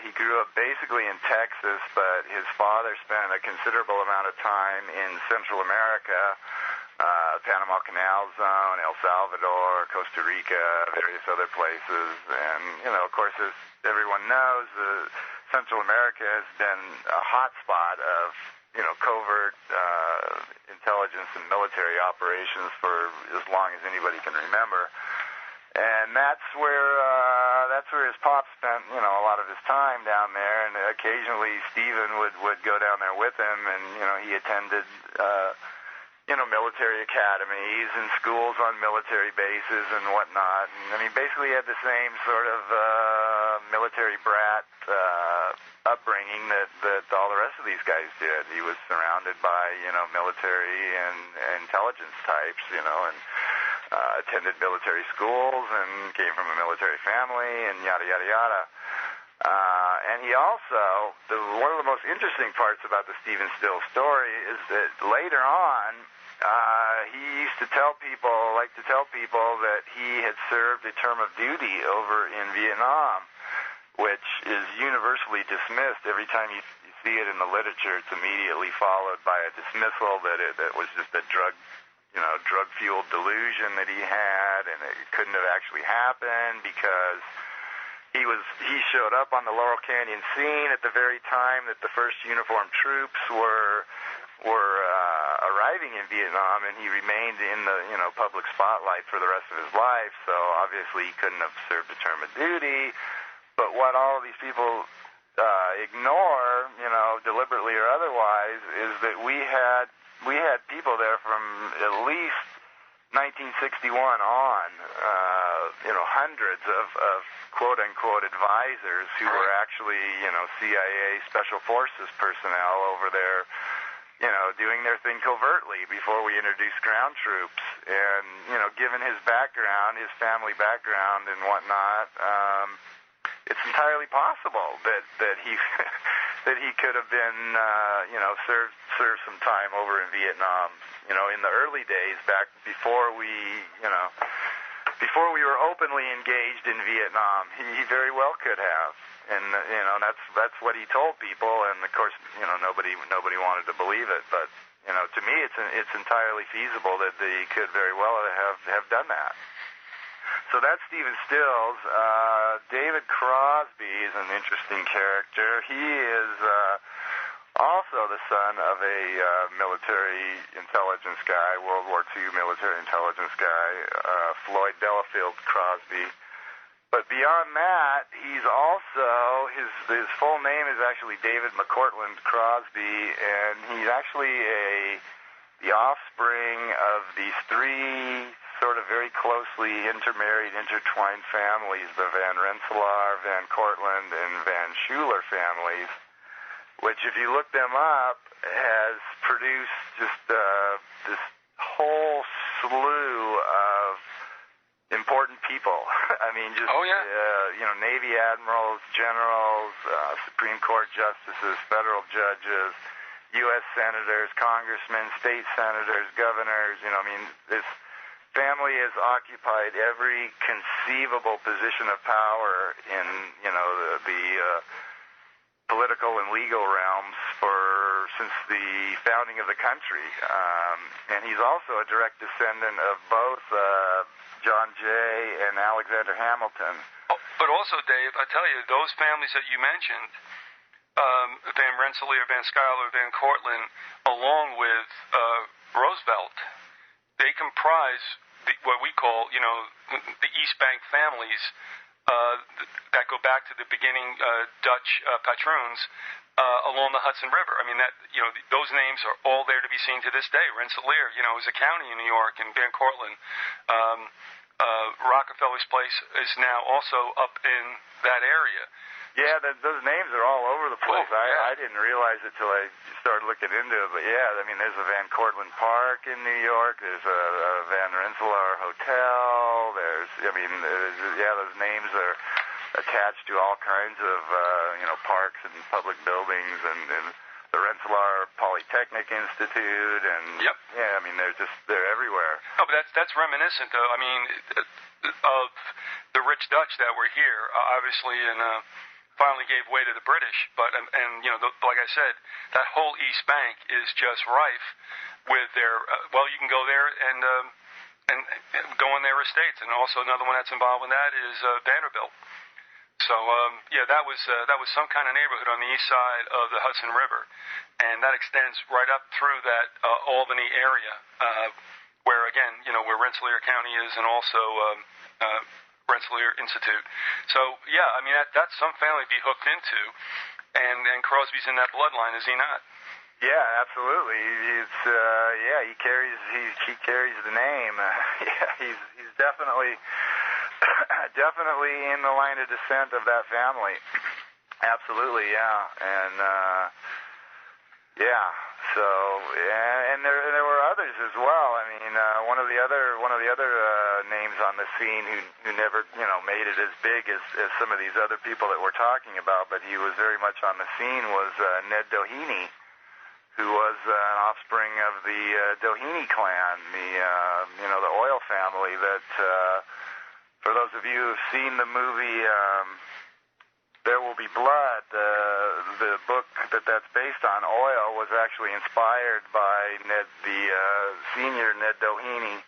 He grew up basically in Texas, but his father spent a considerable amount of time in Central America, Panama Canal Zone, El Salvador, Costa Rica, various other places. And, of course, as everyone knows, Central America has been a hot spot of covert intelligence and military operations for as long as anybody can remember, and that's where his pop spent a lot of his time down there, and occasionally Stephen would go down there with him, and he attended military academies and schools on military bases and whatnot, and basically had the same sort of military brat upbringing that all the rest of these guys did. He was surrounded by military and intelligence types, and attended military schools and came from a military family and yada yada yada. And he also, one of the most interesting parts about the Stephen Stills story is that later on, he used to tell people that he had served a term of duty over in Vietnam, which is universally dismissed. Every time you see it in the literature, it's immediately followed by a dismissal that was just a drug-fueled delusion that he had, and it couldn't have actually happened because he showed up on the Laurel Canyon scene at the very time that the first uniformed troops were arriving in Vietnam, and he remained in the public spotlight for the rest of his life. So obviously he couldn't have served a term of duty. But what all of these people ignore, deliberately or otherwise, is that we had people there from at least 1961 on, hundreds of quote-unquote advisors who were actually, CIA Special Forces personnel over there, doing their thing covertly before we introduced ground troops. And, given his background, his family background and whatnot, it's entirely possible that he that he could have been served some time over in Vietnam. In the early days, back before we were openly engaged in Vietnam, he very well could have. And that's what he told people, and of course nobody wanted to believe it. But to me, it's entirely feasible that he could very well have done that. So that's Stephen Stills. David Crosby is an interesting character. He is also the son of a military intelligence guy, World War II military intelligence guy, Floyd Delafield Crosby. But beyond that, he's also, his full name is actually David McCourtland Crosby, and he's actually the offspring of these three sort of very closely intermarried, intertwined families, the Van Rensselaer, Van Cortlandt, and Van Schuler families, which, if you look them up, has produced just this whole slew of important people. I mean, just Navy admirals, generals, Supreme Court justices, federal judges, U.S. senators, congressmen, state senators, governors. This family has occupied every conceivable position of power in the political and legal realms since the founding of the country. And he's also a direct descendant of both John Jay and Alexander Hamilton. Oh, but also, Dave, I tell you, those families that you mentioned, Van Rensselaer, Van Schuyler, Van Cortlandt, along with Roosevelt, they comprise what we call, the East Bank families that go back to the beginning Dutch patroons along the Hudson River. I mean, those names are all there to be seen to this day. Rensselaer, is a county in New York, and Van Cortlandt. Rockefeller's place is now also up in that area. Yeah, those names are all over the place. I didn't realize it till I started looking into it. But yeah, there's a Van Cortlandt Park in New York. There's a Van Rensselaer Hotel. Those names are attached to all kinds of parks and public buildings, and the Rensselaer Polytechnic Institute, and they're everywhere. Oh, but that's reminiscent, though. I mean, of the rich Dutch that were here, obviously, and finally gave way to the British. But like I said, that whole East Bank is just rife with their. You can go there and go on their estates, and also another one that's involved in that is Vanderbilt. So that was some kind of neighborhood on the east side of the Hudson River, and that extends right up through that Albany area, where again where Rensselaer County is, and also Rensselaer Institute. So that's some family to be hooked into, and Crosby's in that bloodline, is he not? Yeah, absolutely. It's he carries the name. He's definitely in the line of descent of that family. Absolutely, yeah. And and there were others as well. I mean, one of the other names on the scene who never made it as big as some of these other people that we're talking about, but he was very much on the scene, was Ned Doheny, who was an offspring of the Doheny clan, the oil family that. For those of you who've seen the movie There Will Be Blood, the book that's based on oil was actually inspired by the senior Ned Doheny,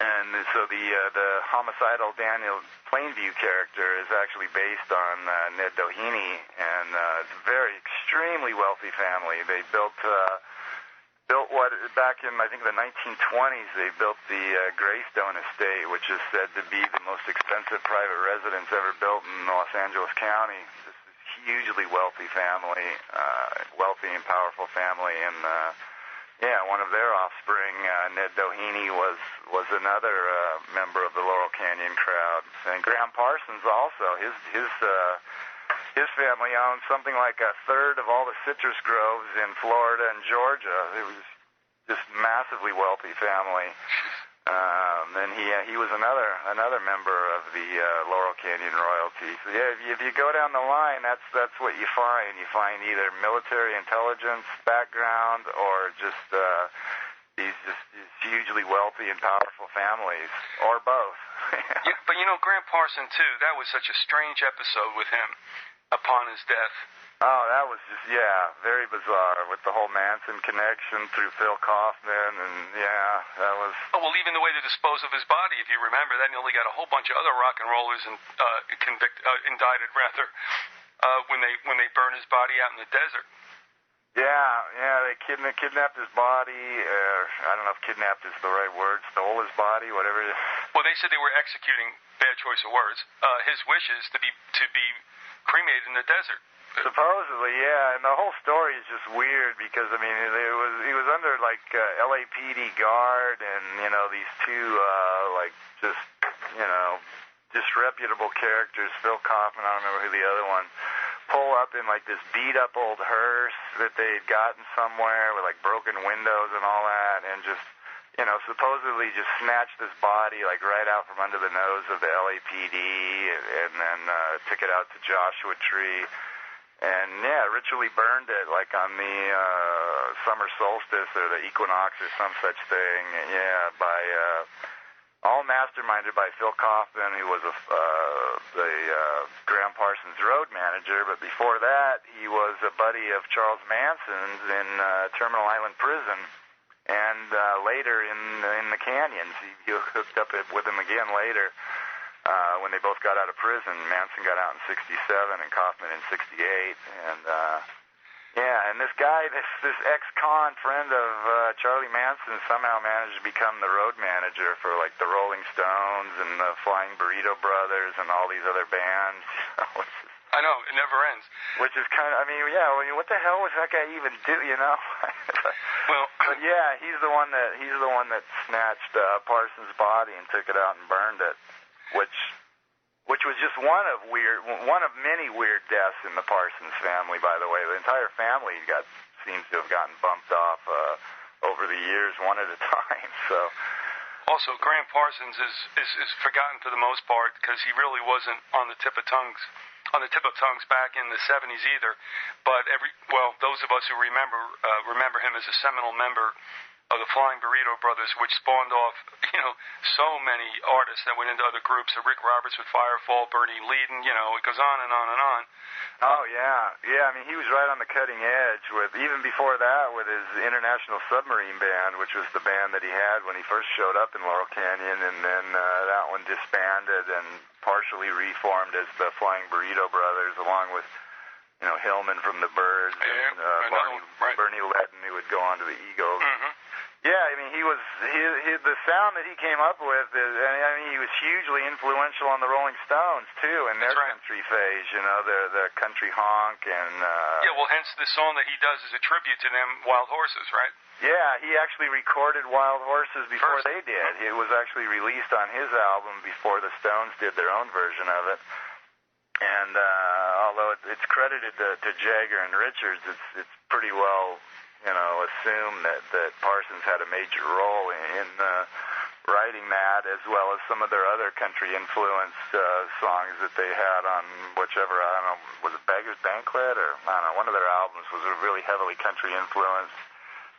and so the homicidal Daniel Plainview character is actually based on Ned Doheny, and it's a very extremely wealthy family. They built what back in I think the 1920s they built the Greystone Estate, which is said to be the most expensive private residence ever built in Los Angeles County. This is a hugely wealthy family, wealthy and powerful family, and one of their offspring, Ned Doheny, was another member of the Laurel Canyon crowd. And Graham Parsons also, his family owned something like a third of all the citrus groves in Florida and Georgia. It was just massively wealthy family. And he was another member of the Laurel Canyon royalty. So yeah, if you go down the line, that's what you find. You find either military intelligence background or just these hugely wealthy and powerful families, or both. Yeah, but Graham Parson too. That was such a strange episode with him upon his death. Oh, that was just, very bizarre with the whole Manson connection through Phil Kaufman, and that was... Oh, well, even the way to dispose of his body, if you remember, that nearly got a whole bunch of other rock and rollers indicted, when they burned his body out in the desert. Yeah, they kidnapped his body, I don't know if kidnapped is the right word, stole his body, whatever it is. Well, they said they were executing, bad choice of words, his wishes to be cremated in the desert. Supposedly, yeah, and the whole story is just weird because he was under like LAPD guard, and these two disreputable characters, Phil Kaufman, I don't remember who the other one, pull up in like this beat up old hearse that they had gotten somewhere with like broken windows and all that, and just supposedly just snatched this body like right out from under the nose of the LAPD, and then took it out to Joshua Tree. And, ritually burned it, like on the summer solstice or the equinox or some such thing. All masterminded by Phil Kaufman, who was the Graham Parsons road manager. But before that, he was a buddy of Charles Manson's in Terminal Island Prison. And later in the canyons, he hooked up with him again later. When they both got out of prison. Manson got out in 67 and Kaufman in 68. And, and this guy, this ex-con friend of Charlie Manson somehow managed to become the road manager for, like, the Rolling Stones and the Flying Burrito Brothers and all these other bands. I know, it never ends. Which is kind of, what the hell was that guy even do, Well, but yeah, he's the one that snatched Parsons' body and took it out and burned it. Which was just one of many weird deaths in the Parsons family, by the way. The entire family seems to have gotten bumped off over the years, one at a time. So, also, Graham Parsons is forgotten for the most part because he really wasn't on the tip of tongues back in the 70s either. But those of us who remember him as a seminal member of the Flying Burrito Brothers, which spawned off, so many artists that went into other groups. Rick Roberts with Firefall, Bernie Leadon, it goes on and on and on. Oh, yeah. Yeah, he was right on the cutting edge even before that, with his International Submarine Band, which was the band that he had when he first showed up in Laurel Canyon, and then that one disbanded and partially reformed as the Flying Burrito Brothers, along with, Hillman from the Byrds and Bernie Leadon, who would go on to the Eagles. Mm-hmm. Yeah, he was the sound that he came up with. He was hugely influential on the Rolling Stones too, in their country phase. The country honk and. Hence the song that he does is a tribute to them, Wild Horses, right? Yeah, he actually recorded Wild Horses before they did. It was actually released on his album before the Stones did their own version of it. And although it's credited to Jagger and Richards, it's pretty well. Assume that Parsons had a major role in writing that, as well as some of their other country-influenced songs that they had on whichever, I don't know, was it Beggar's Banquet, or I don't know, one of their albums was really heavily country-influenced.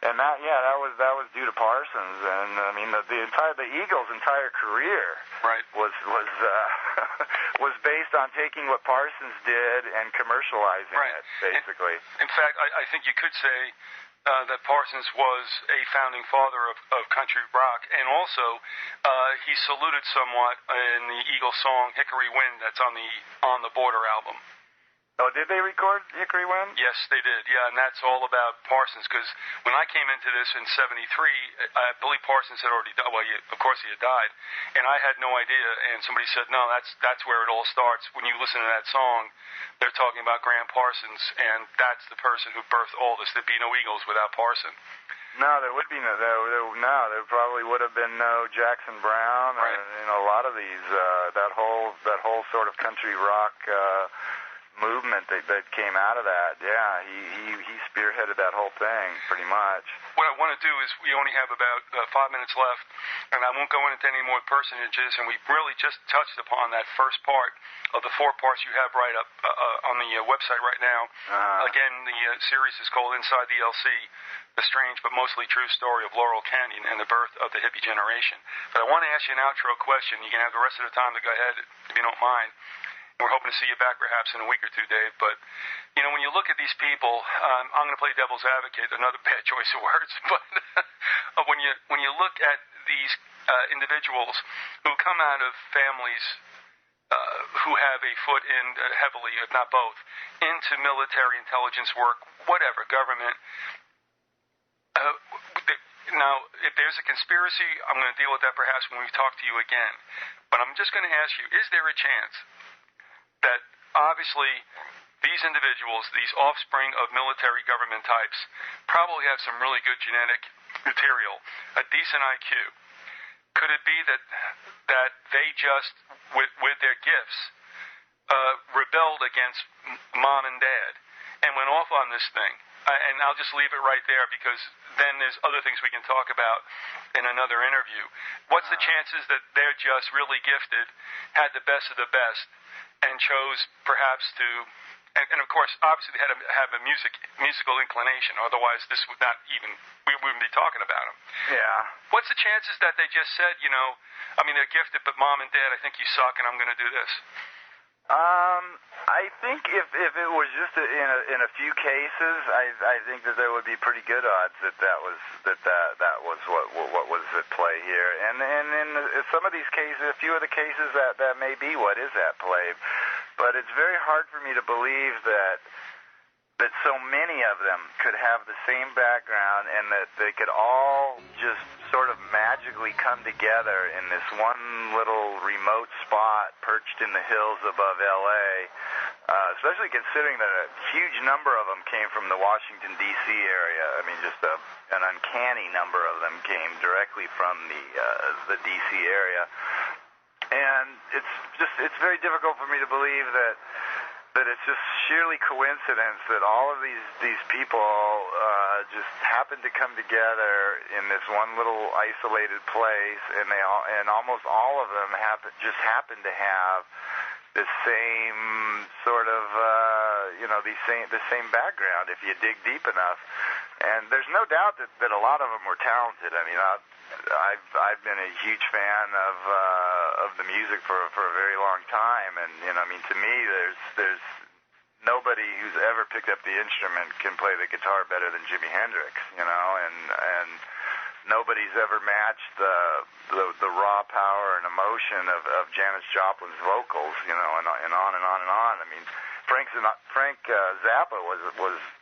And that was due to Parsons, and the Eagles' entire career was was based on taking what Parsons did and commercializing it, basically. In fact, I think you could say that Parsons was a founding father of country rock, and also he saluted somewhat in the Eagles song "Hickory Wind" that's on the Border album. Oh, did they record Hickory Wind? Yes, they did. Yeah, and that's all about Parsons, because when I came into this in '73, I believe Parsons had already died. Well, of course he had died, and I had no idea. And somebody said, no, that's where it all starts. When you listen to that song, they're talking about Graham Parsons, and that's the person who birthed all this. There'd be no Eagles without Parsons. No, there would be no. There probably would have been no Jackson Browne, or a lot of these. That whole sort of country rock. movement that came out of that. Yeah, he spearheaded that whole thing pretty much. What I want to do is, we only have about 5 minutes left, and I won't go into any more personages, and we really just touched upon that first part of the 4 parts you have right up on the website right now. Again, the series is called Inside the LC, The Strange But Mostly True Story of Laurel Canyon and the Birth of the Hippie Generation. But I want to ask you an outro question. You can have the rest of the time to go ahead if you don't mind. We're hoping to see you back perhaps in a week or two, Dave. But, you know, when you look at these people, I'm going to play devil's advocate, another bad choice of words, but when you look at these individuals who come out of families who have a foot in heavily, if not both, into military intelligence work, whatever, government, now, if there's a conspiracy, I'm going to deal with that perhaps when we talk to you again. But I'm just going to ask you, is there a chance that obviously these individuals, these offspring of military government types, probably have some really good genetic material, a decent IQ? Could it be that they just, with their gifts, rebelled against mom and dad and went off on this thing? And I'll just leave it right there, because then there's other things we can talk about in another interview. What's the chances that they're just really gifted, had the best of the best, and chose perhaps to, and of course, obviously they had to have a musical inclination, otherwise this would not even, we wouldn't be talking about them. Yeah. What's the chances that they just said, you know, I mean, they're gifted, but mom and dad, I think you suck, and I'm going to do this? I think if it was just in a few cases, I think that there would be pretty good odds that was what was at play here. And in some of these cases, a few of the cases that may be what is at play. But it's very hard for me to believe that so many of them could have the same background, and that they could all just sort of magically come together in this one little remote spot perched in the hills above L.A., especially considering that a huge number of them came from the Washington, D.C. area. I mean, just an uncanny number of them came directly from the D.C. area. And it's very difficult for me to believe that it's just sheerly coincidence that all of these people just happened to come together in this one little isolated place, and almost all of them just happened to have the same sort of the same background if you dig deep enough. And there's no doubt that a lot of them were talented. I mean, I've been a huge fan of the music for a very long time, and I mean, to me, there's nobody who's ever picked up the instrument can play the guitar better than Jimi Hendrix, and nobody's ever matched the raw power and emotion of Janis Joplin's vocals, and on and on and on. I mean, Frank Zappa was.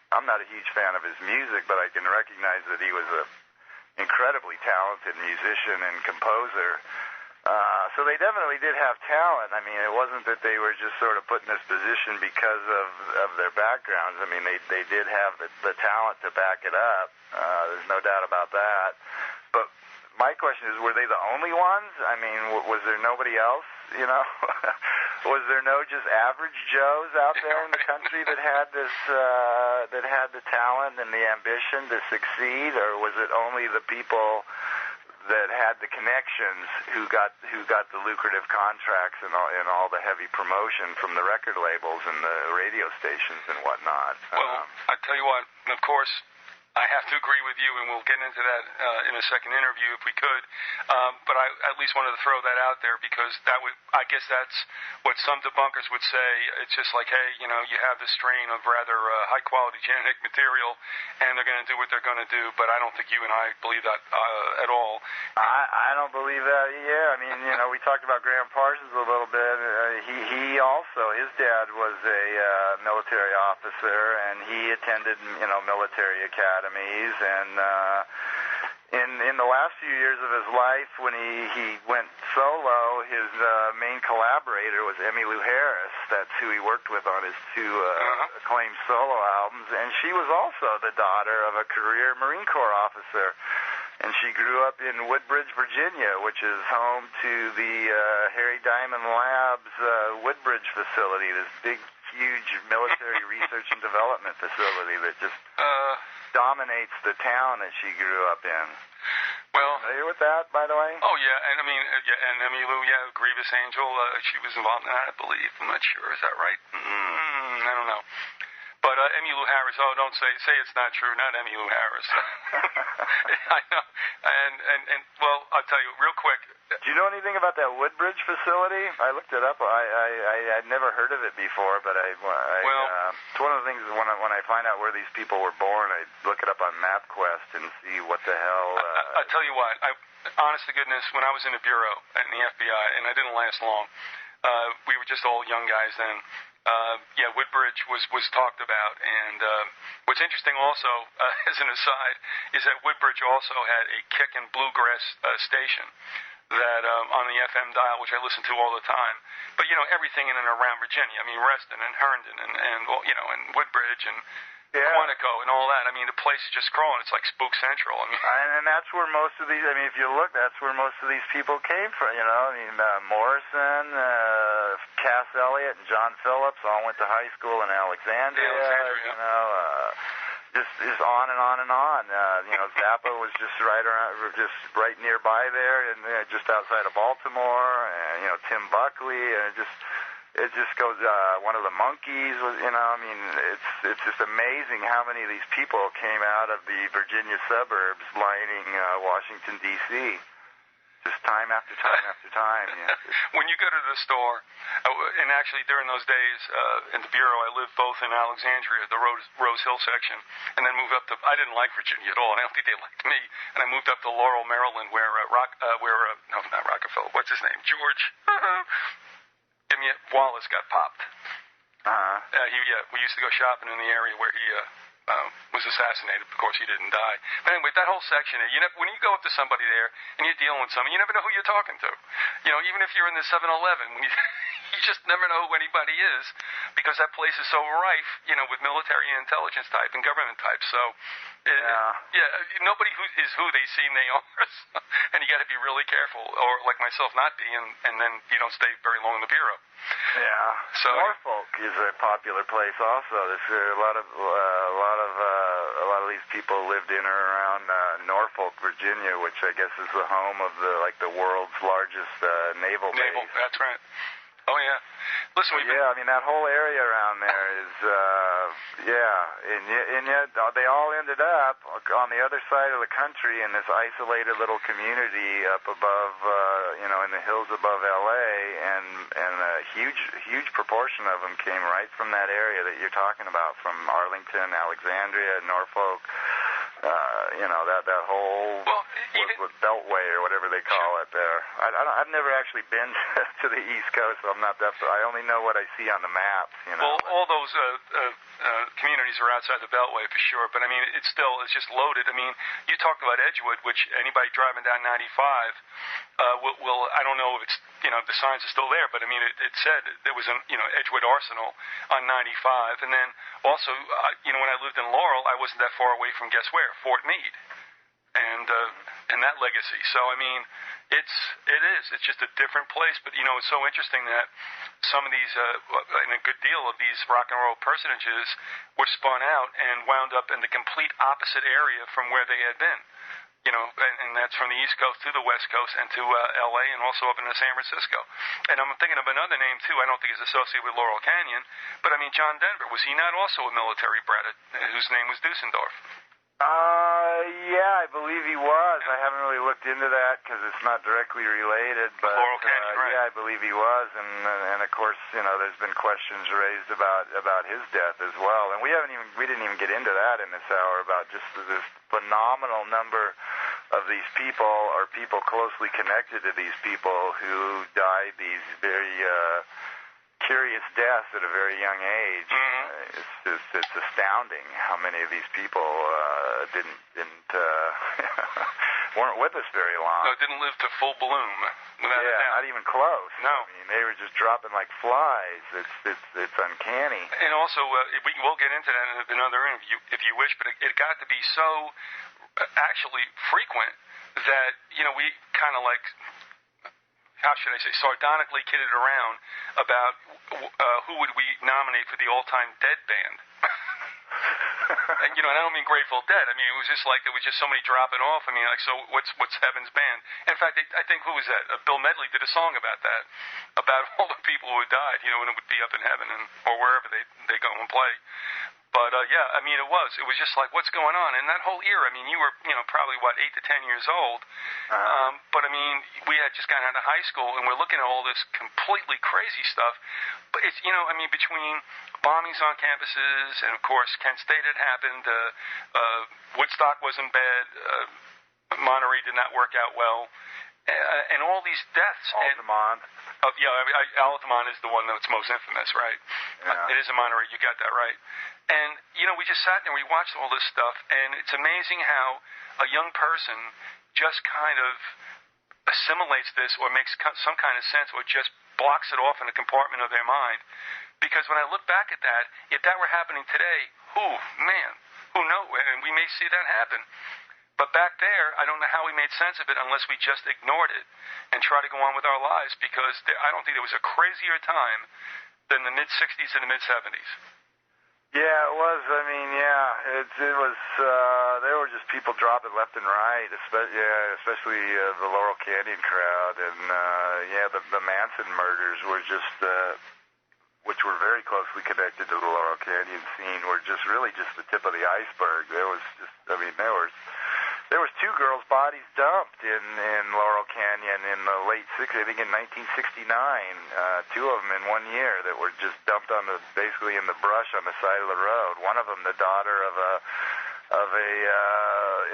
I'm not a huge fan of his music, but I can recognize that he was a incredibly talented musician and composer. So they definitely did have talent. I mean, it wasn't that they were just sort of put in this position because of their backgrounds. I mean, they did have the talent to back it up. There's no doubt about that. But my question is, were they the only ones? I mean, was there nobody else, Was there no just average Joes out there in the country that had this, that had the talent and the ambition to succeed, or was it only the people that had the connections who got the lucrative contracts and all the heavy promotion from the record labels and the radio stations and whatnot? Well, I tell you what, of course, I have to agree with you, and we'll get into that in a second interview if we could. But I at least wanted to throw that out there, because I guess that's what some debunkers would say. It's just like, hey, you have this strain of rather high-quality genetic material, and they're going to do what they're going to do. But I don't think you and I believe that at all. I don't believe that. Yeah, I mean, we talked about Graham Parsons a little bit. He also, his dad was a military officer, and he attended, military academies, and in the last few years of his life, when he went solo, his main collaborator was Emmylou Harris. That's who he worked with on his two acclaimed solo albums, and she was also the daughter of a career Marine Corps officer. And she grew up in Woodbridge, Virginia, which is home to the Harry Diamond Labs Woodbridge facility, this big, huge military research and development facility that just dominates the town that she grew up in. Well, familiar with that, by the way? Oh yeah, and I mean, and Emmylou, Grievous Angel, she was involved in that, I believe. I'm not sure. Is that right? I don't know. But Emmylou Harris, don't say it's not true. Not Emmylou Harris. I know. And well, I'll tell you real quick. Do you know anything about that Woodbridge facility? I looked it up. I'd never heard of it before, but it's one of the things when I find out where these people were born, I look it up on MapQuest and see what the hell. I'll tell you what. Honest to goodness, when I was in the bureau in the FBI, and I didn't last long, we were just all young guys then. Woodbridge was talked about, and what's interesting also, as an aside, is that Woodbridge also had a kick and bluegrass station that on the FM dial, which I listen to all the time. But everything in and around Virginia. I mean, Reston and Herndon and Woodbridge and Quantico and all that. I mean, the place is just crawling. It's like Spook Central. I mean, and that's where most of these. I mean, if you look, that's where most of these people came from. I mean, Morrison, Cass Elliot, and John Phillips all went to high school in Alexandria. Just on and on and on. Zappa was just right nearby there, and just outside of Baltimore. And Tim Buckley, and it just goes. One of the Monkees was. I mean, it's just amazing how many of these people came out of the Virginia suburbs lining Washington D.C. Just time after time after time. Yeah. When you go to the store, and actually during those days in the bureau, I lived both in Alexandria, the Rose Hill section, and then moved up to. I didn't like Virginia at all, and I don't think they liked me. And I moved up to Laurel, Maryland, where not Rockefeller. What's his name? George. Wallace got popped. We used to go shopping in the area where he was assassinated. Of course, he didn't die. But anyway, that whole section, when you go up to somebody there and you're dealing with someone, you never know who you're talking to. Even if you're in the 7-Eleven, when you just never know who anybody is, because that place is so rife, with military and intelligence type and government type. So, nobody is who they seem they are, and you got to be really careful, or like myself, not be, and then you don't stay very long in the bureau. Yeah. So Norfolk is a popular place also. There's a lot of these people lived in or around Norfolk, Virginia, which I guess is the home of the world's largest naval base. That's right. Oh yeah. Listen, I mean that whole area around there is and yet they all ended up on the other side of the country in this isolated little community up above in the hills above LA, and a huge proportion of them came right from that area that you're talking about, from Arlington, Alexandria, Norfolk. That whole Beltway or whatever they call it there. I've never actually been to the East Coast, so I'm not that. I only know what I see on the maps. Well, all those communities are outside the Beltway for sure, but I mean, it's just loaded. I mean, you talked about Edgewood, which anybody driving down 95 will. I don't know if it's the signs are still there, but I mean, it said there was an Edgewood Arsenal on 95, and then also when I lived in Laurel, I wasn't that far away from guess where, Fort Meade, and that legacy. So I mean, it's just a different place. But it's so interesting that some of these and a good deal of these rock and roll personages were spun out and wound up in the complete opposite area from where they had been. And that's from the East Coast to the West Coast and to L.A. and also up into San Francisco. And I'm thinking of another name, too. I don't think it's associated with Laurel Canyon, but I mean, John Denver, was he not also a military brat whose name was Dusseldorf? I believe he was. I haven't really looked into that because it's not directly related. But Laurel Canyon, right? I believe he was, and of course, there's been questions raised about his death as well. And we didn't even get into that in this hour about just this phenomenal number of these people or people closely connected to these people who died these very curious deaths at a very young age. It's astounding how many of these people weren't with us very long. No, didn't live to full bloom. Not even close. No, I mean they were just dropping like flies. It's uncanny. And also, we'll get into that in another interview if you wish. But it got to be so actually frequent that we kind of like how should I say, sardonically kidded around about who would we nominate for the all-time Dead band. And, and I don't mean Grateful Dead. I mean, it was just like there was just so many dropping off. I mean, like, so what's Heaven's band? In fact, I think, who was that? Bill Medley did a song about that, about all the people who had died, when it would be up in heaven or wherever they go and play. But, yeah, I mean, it was just like, what's going on? And that whole era, I mean, you were, probably, 8 to 10 years old. But, I mean, we had just gotten out of high school, and we're looking at all this completely crazy stuff. But it's, I mean, between bombings on campuses, and, of course, Kent State had happened, Woodstock wasn't bad, Monterey did not work out well, and all these deaths. Altamont. Altamont is the one that's most infamous, right? Yeah. It is in Monterey. You got that right. And, we just sat there and we watched all this stuff, and it's amazing how a young person just kind of assimilates this or makes some kind of sense or just blocks it off in a compartment of their mind. Because when I look back at that, if that were happening today, who knows? And we may see that happen. But back there, I don't know how we made sense of it unless we just ignored it and tried to go on with our lives, because I don't think there was a crazier time than the mid-'60s and the mid-'70s. Yeah, it was. I mean, it was. There were just people dropping left and right, especially the Laurel Canyon crowd, and the Manson murders were just, which were very closely connected to the Laurel Canyon scene, were just really just the tip of the iceberg. There was just, I mean, there was 2 girls' bodies dumped in Laurel Canyon in the late 60s, I think in 1969, 2 of them in 1 year that were just dumped basically in the brush on the side of the road. One of them, the daughter of a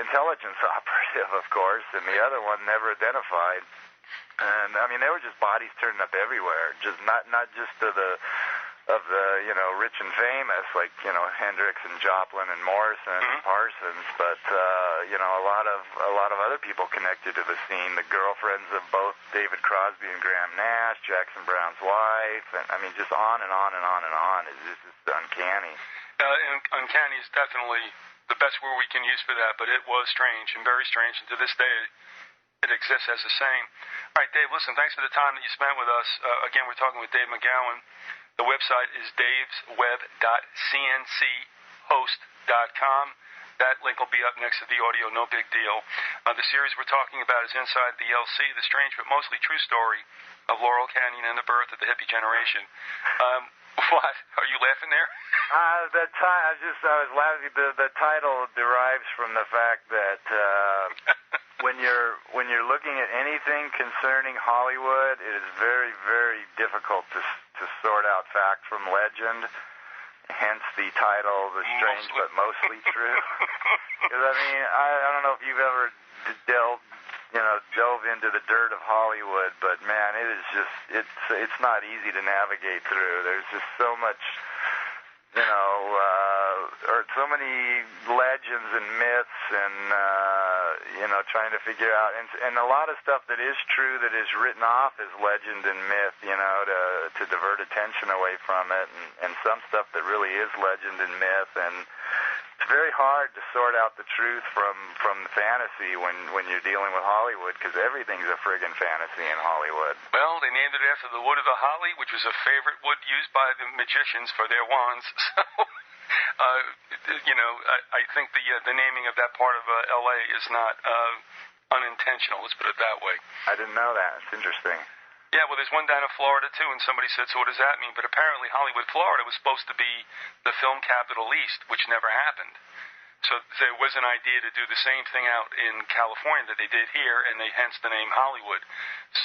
intelligence operative, of course, and the other one never identified. And I mean, there were just bodies turning up everywhere, just not just of the rich and famous, like, Hendrix and Joplin and Morrison and Parsons, but, a lot of other people connected to the scene, the girlfriends of both David Crosby and Graham Nash, Jackson Brown's wife, and I mean, just on and on and on and on. It's just uncanny. And uncanny is definitely the best word we can use for that, but it was strange, and very strange, and to this day, it exists as the same. All right, Dave, listen, thanks for the time that you spent with us. Again, we're talking with Dave McGowan. The website is davesweb.cnchost.com. That link will be up next to the audio, no big deal. The series we're talking about is Inside the LC, the strange but mostly true story of Laurel Canyon and the birth of the hippie generation. What? Are you laughing there? I was laughing. The title derives from the fact that when you're looking at anything concerning Hollywood, it is very, very difficult to sort out fact from legend. Hence the title, The Strange But Mostly True. Because I mean, I don't know if you've ever dove into the dirt of Hollywood, but man, it is just it's not easy to navigate through. There's just so much, or so many legends and myths, and trying to figure out, and a lot of stuff that is true that is written off as legend and myth, to divert attention away from it, and some stuff that really is legend and myth, and it's very hard to sort out the truth from the fantasy when you're dealing with Hollywood, because everything's a friggin' fantasy in Hollywood. Well, they named it after the wood of the holly, which was a favorite wood used by the magicians for their wands. So, I think the naming of that part of L.A. is not unintentional. Let's put it that way. I didn't know that. It's interesting. Yeah, well, there's one down in Florida, too, and somebody said, so what does that mean? But apparently Hollywood, Florida was supposed to be the film capital east, which never happened. So there was an idea to do the same thing out in California that they did here, and they hence the name Hollywood.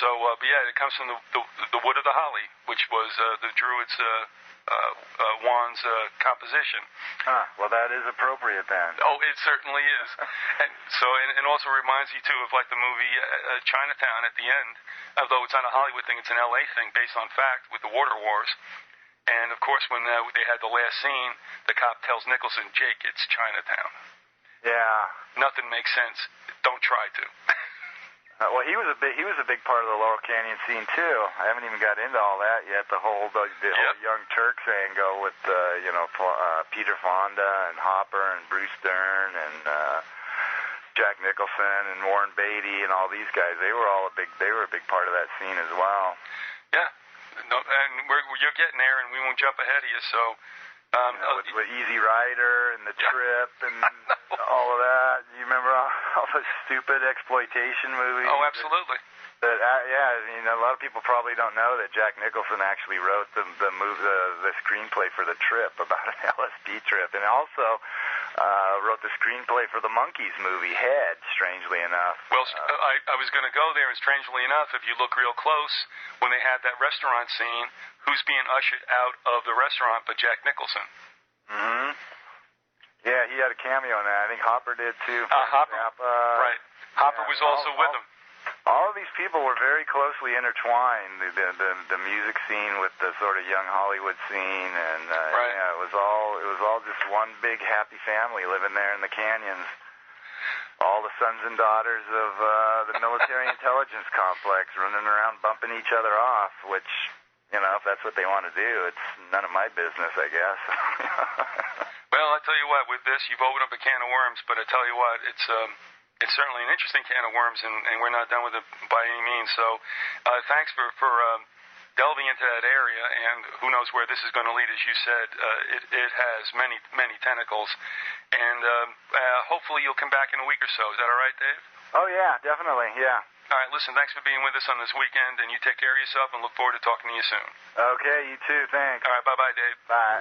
So, but yeah, it comes from the wood of the holly, which was the Druids' wand's composition. Well, that is appropriate then. Oh, it certainly is. And so, and also reminds you too of like the movie Chinatown at the end. Although it's not a Hollywood thing, it's an LA thing based on fact with the water wars. And of course, when they had the last scene, the cop tells Nicholson, "Jake, it's Chinatown." Yeah. Nothing makes sense. Don't try to. Well, he was a big part of the Laurel Canyon scene too. I haven't even got into all that yet. The whole Young Turks angle with Peter Fonda and Hopper and Bruce Dern and Jack Nicholson and Warren Beatty and all these guys. They were a big part of that scene as well. Yeah, no, and you're getting there, and we won't jump ahead of you. So, with Easy Rider and The Trip and all of that. You remember all the stupid exploitation movies? Oh, absolutely. A lot of people probably don't know that Jack Nicholson actually wrote the screenplay for The Trip about an LSD trip, and also wrote the screenplay for the Monkees movie Head, strangely enough. Well, I was going to go there, and strangely enough, if you look real close, when they had that restaurant scene, who's being ushered out of the restaurant but Jack Nicholson? Mm-hmm. Yeah, he had a cameo in that. I think Hopper did, too. Hopper, right. Hopper was also with him. All of these people were very closely intertwined. The music scene with the sort of young Hollywood scene, and it was all just one big happy family living there in the canyons. All the sons and daughters of the military intelligence complex running around bumping each other off, which, if that's what they want to do, it's none of my business, I guess. Well, I tell you what, with this, you've opened up a can of worms, but I tell you what, it's certainly an interesting can of worms, and we're not done with it by any means. So thanks for delving into that area, and who knows where this is going to lead. As you said, it has many, many tentacles, and hopefully you'll come back in a week or so. Is that all right, Dave? Oh, yeah, definitely, yeah. All right, listen, thanks for being with us on this weekend, and you take care of yourself, and look forward to talking to you soon. Okay, you too, thanks. All right, bye-bye, Dave. Bye.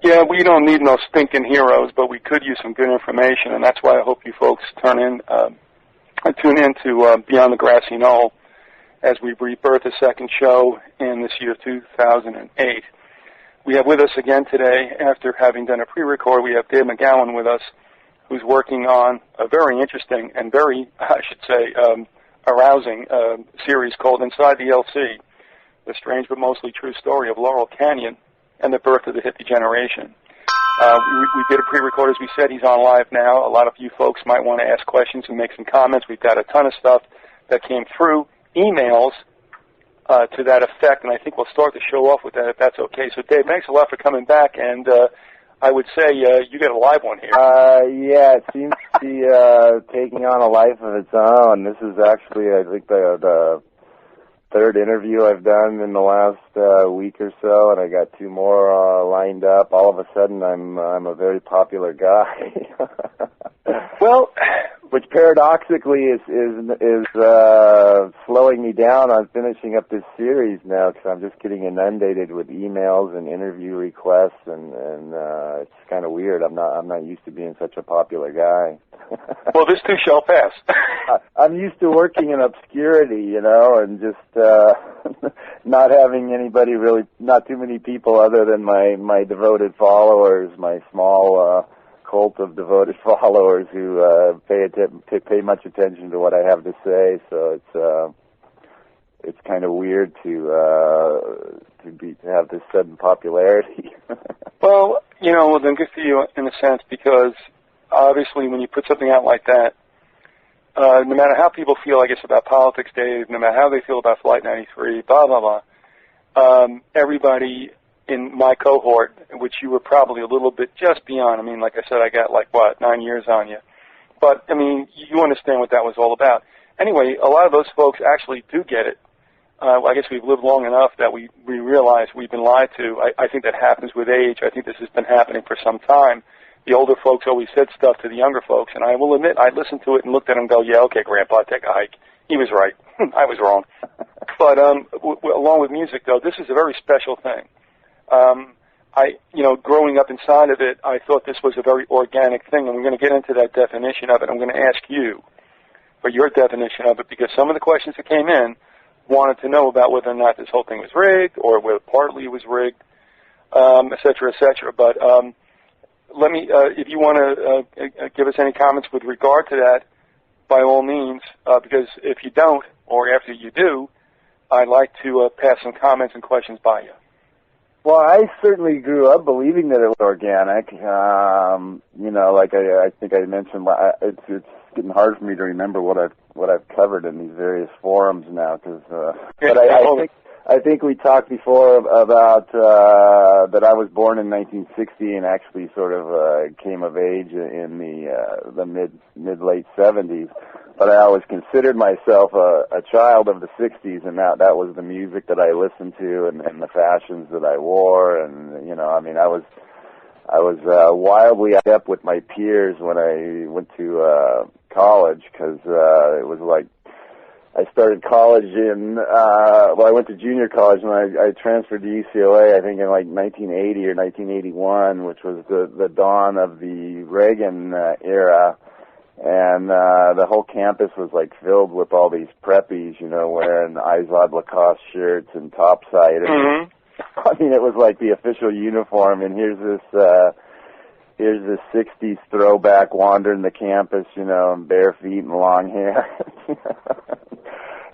Yeah, we don't need no stinking heroes, but we could use some good information, and that's why I hope you folks tune in to Beyond the Grassy Knoll as we rebirth a second show in this year 2008. We have with us again today, after having done a pre-record, we have Dave McGowan with us, who's working on a very interesting and very, I should say, arousing series called Inside the LC, the strange but mostly true story of Laurel Canyon and the birth of the hippie generation. We did a pre-record, as we said. He's on live now. A lot of you folks might want to ask questions and make some comments. We've got a ton of stuff that came through, emails to that effect, and I think we'll start the show off with that, if that's okay. So, Dave, thanks a lot for coming back, and I would say you got a live one here. Yeah, it seems to be taking on a life of its own. This is actually, I think, the third interview I've done in the last week or so, and I got two more lined up. All of a sudden, I'm a very popular guy. Well, which paradoxically is slowing me down on finishing up this series now, because I'm just getting inundated with emails and interview requests, and it's kind of weird. I'm not used to being such a popular guy. Well, this too shall pass. I'm used to working in obscurity, and just not having anybody really, not too many people other than my devoted followers, my small cult of devoted followers who pay much attention to what I have to say. So it's kind of weird to have this sudden popularity. Well, then good for you in a sense, because obviously when you put something out like that, no matter how people feel, I guess, about politics, Dave, no matter how they feel about Flight 93, blah, blah, blah, everybody in my cohort, which you were probably a little bit just beyond. I mean, like I said, I got 9 years on you. But, I mean, you understand what that was all about. Anyway, a lot of those folks actually do get it. I guess we've lived long enough that we realize we've been lied to. I think that happens with age. I think this has been happening for some time. The older folks always said stuff to the younger folks, and I will admit, I listened to it and looked at them and go, yeah, okay, Grandpa, take a hike. He was right. I was wrong. But along with music, though, this is a very special thing. Growing up inside of it, I thought this was a very organic thing, and we're going to get into that definition of it. I'm going to ask you for your definition of it, because some of the questions that came in wanted to know about whether or not this whole thing was rigged, or whether partly it was rigged, et cetera, et cetera. But let me, if you want to give us any comments with regard to that, by all means, because if you don't, or after you do, I'd like to pass some comments and questions by you. Well, I certainly grew up believing that it was organic. I think I mentioned, it's getting hard for me to remember what I've covered in these various forums now, because but I think we talked before about that I was born in 1960 and actually sort of came of age in the mid-late 70s. But I always considered myself a child of the 60s, and that was the music that I listened to and the fashions that I wore. And, you know, I mean, I was wildly adept with my peers when I went to college, because it was like I started college I went to junior college, and I transferred to UCLA, I think, in like 1980 or 1981, which was the dawn of the Reagan era. And the whole campus was like filled with all these preppies, you know, wearing Izod Lacoste shirts and topside. And I mean, it was like the official uniform. And here's this 60s throwback wandering the campus, you know, in bare feet and long hair.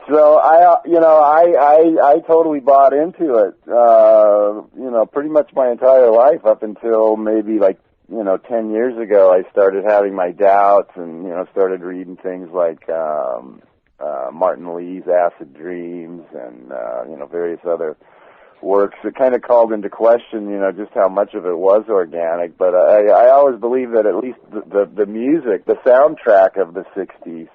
So I totally bought into it. You know, pretty much my entire life up until maybe like, you know, 10 years ago, I started having my doubts and, you know, started reading things like Martin Lee's Acid Dreams and, you know, various other works that kind of called into question, you know, just how much of it was organic. But I always believe that at least the music, the soundtrack of the 60s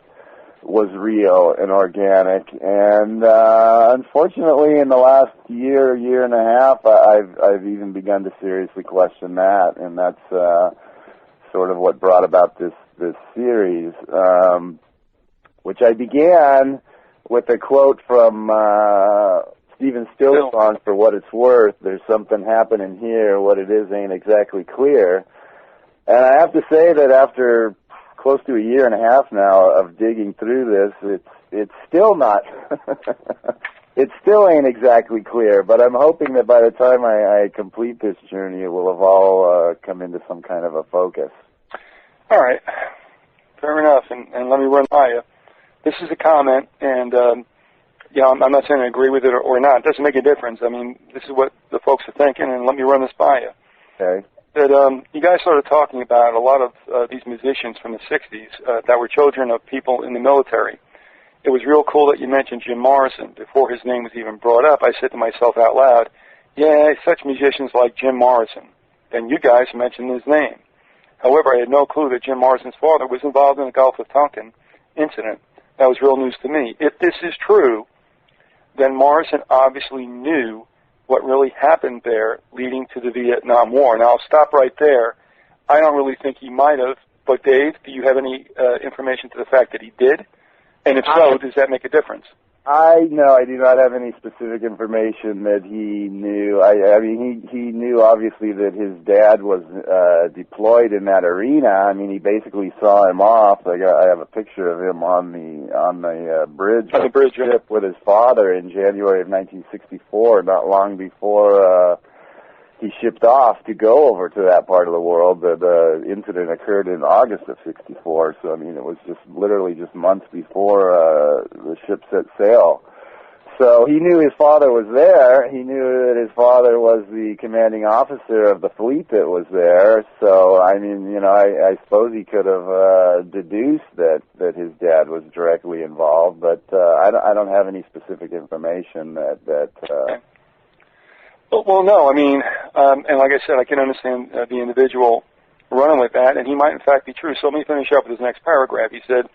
was real and organic. And unfortunately, in the last year and a half, I've even begun to seriously question that, and that's sort of what brought about this series, which I began with a quote from Stephen Still's song, "For What It's Worth." There's something happening here. What it is ain't exactly clear. And I have to say that after close to a year and a half now of digging through this, it's still not, it still ain't exactly clear, but I'm hoping that by the time I complete this journey, it will have all come into some kind of a focus. All right. Fair enough, and let me run by you. This is a comment, and, you know, I'm not saying I agree with it or not. It doesn't make a difference. I mean, this is what the folks are thinking, and let me run this by you. Okay. That you guys started talking about a lot of these musicians from the 60s that were children of people in the military. It was real cool that you mentioned Jim Morrison. Before his name was even brought up, I said to myself out loud, yeah, such musicians like Jim Morrison. Then you guys mentioned his name. However, I had no clue that Jim Morrison's father was involved in the Gulf of Tonkin incident. That was real news to me. If this is true, then Morrison obviously knew what really happened there leading to the Vietnam War. Now, I'll stop right there. I don't really think he might have, but Dave, do you have any information to the fact that he did? And if so, does that make a difference? No, I do not have any specific information that he knew. I mean, he knew obviously that his dad was deployed in that arena. I mean, he basically saw him off. I have a picture of him on the bridge on the bridge ship with his father in January of 1964, not long before he shipped off to go over to that part of the world. The incident occurred in August of '64, so I mean it was just literally just months before the ship set sail. So he knew his father was there. He knew that his father was the commanding officer of the fleet that was there. So I mean, you know, I suppose he could have deduced that his dad was directly involved, but I don't have any specific information that. Well, no, I mean, and like I said, I can understand the individual running with that, and he might in fact be true. So let me finish up with his next paragraph. He said,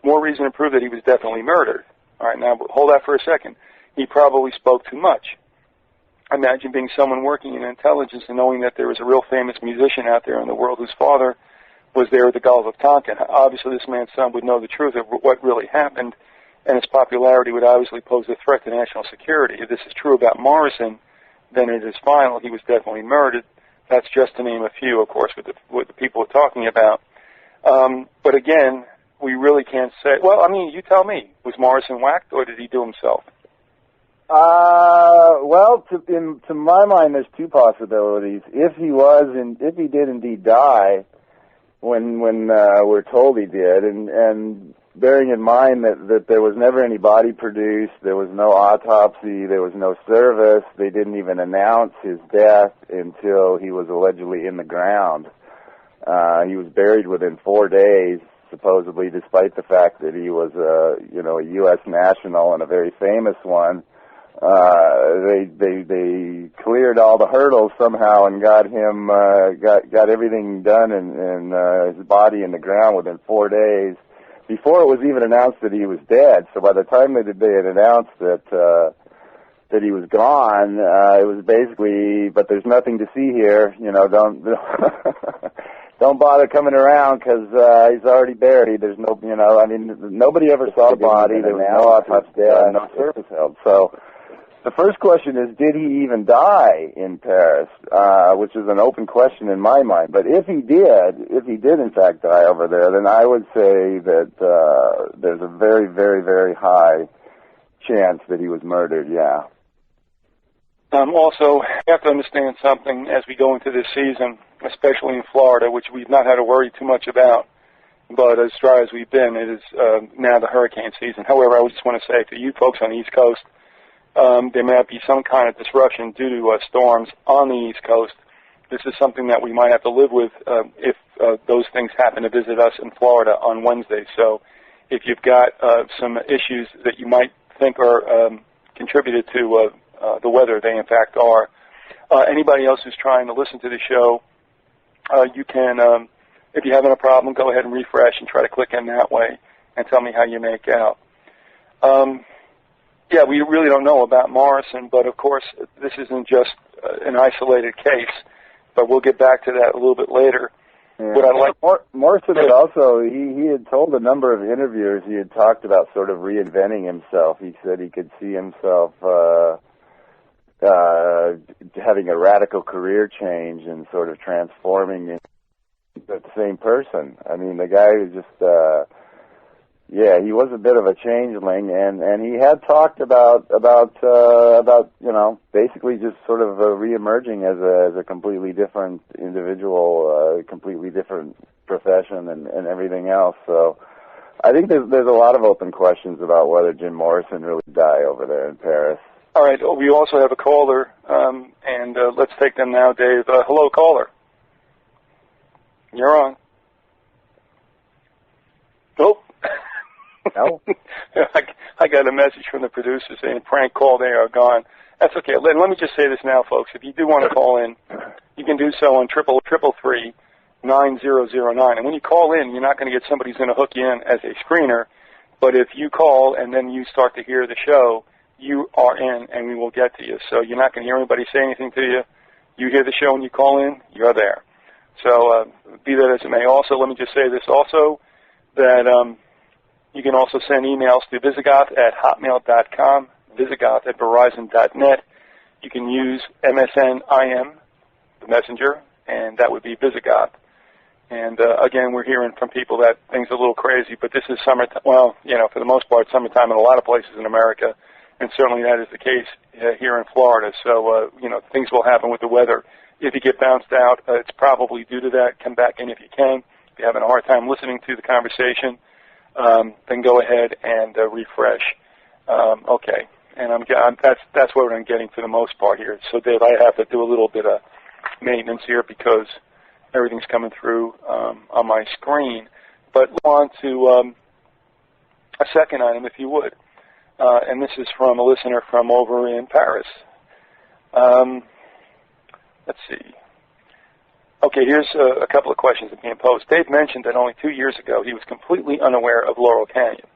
more reason to prove that he was definitely murdered. All right, now hold that for a second. He probably spoke too much. Imagine being someone working in intelligence and knowing that there was a real famous musician out there in the world whose father was there at the Gulf of Tonkin. Obviously, this man's son would know the truth of what really happened, and his popularity would obviously pose a threat to national security. If this is true about Morrison, then it is final. He was definitely murdered. That's just to name a few, of course, what the people are talking about. But again, we really can't say. Well, I mean, you tell me. Was Morrison whacked, or did he do himself? Well, to my mind, there's two possibilities. If he did indeed die, when we're told he did, and bearing in mind that there was never any body produced, there was no autopsy, there was no service, they didn't even announce his death until he was allegedly in the ground. He was buried within 4 days, supposedly, despite the fact that he was a U.S. national and a very famous one. they cleared all the hurdles somehow and got him got everything done in his body in the ground within 4 days before it was even announced that he was dead. So by the time they had announced that he was gone, it was basically, but there's nothing to see here, don't don't bother coming around because he's already buried. There's no, nobody ever saw the body. There was no autopsy done, no service held. So the first question is, did he even die in Paris? Which is an open question in my mind. But if he did in fact die over there, then I would say that there's a very, very, very high chance that he was murdered, yeah. Also, you have to understand something as we go into this season, especially in Florida, which we've not had to worry too much about. But as dry as we've been, it is now the hurricane season. However, I just want to say to you folks on the East Coast, there may be some kind of disruption due to storms on the East Coast. This is something that we might have to live with if those things happen to visit us in Florida on Wednesday. So if you've got some issues that you might think are contributed to the weather, they in fact are. Anybody else who's trying to listen to the show, you can, if you're having a problem, go ahead and refresh and try to click in that way and tell me how you make out. Yeah, we really don't know about Morrison, but of course this isn't just an isolated case, but we'll get back to that a little bit later. Yeah. Morrison had also, he had told a number of interviewers, he had talked about sort of reinventing himself. He said he could see himself having a radical career change and sort of transforming into the same person. I mean, the guy was just, he was a bit of a changeling, and he had talked about basically just sort of reemerging as a completely different individual, completely different profession and everything else. So I think there's a lot of open questions about whether Jim Morrison really died over there in Paris. All right. We also have a caller, and let's take them now, Dave. Hello, caller. You're on. Oh. No. I got a message from the producer saying prank call, they are gone. That's okay. Let me just say this now, folks. If you do want to call in, you can do so on 333-9009. And when you call in, you're not going to get somebody who's going to hook you in as a screener. But if you call and then you start to hear the show, you are in and we will get to you. So you're not going to hear anybody say anything to you. You hear the show and you call in, you're there. So be that as it may. Also, let me just say this also, that you can also send emails to Vyzygoth@hotmail.com, Vyzygoth@verizon.net. You can use MSN-IM, the messenger, and that would be Vyzygoth. And again, we're hearing from people that things are a little crazy, but this is summertime. Well, for the most part, summertime in a lot of places in America, and certainly that is the case here in Florida. So, things will happen with the weather. If you get bounced out, it's probably due to that. Come back in if you can. If you're having a hard time listening to the conversation, then go ahead and refresh. Okay, and that's what I'm getting for the most part here. So, Dave, I have to do a little bit of maintenance here because everything's coming through on my screen. But on to a second item, if you would. And this is from a listener from over in Paris. Let's see. Okay, here's a couple of questions that being posed. Dave mentioned that only 2 years ago he was completely unaware of Laurel Canyon.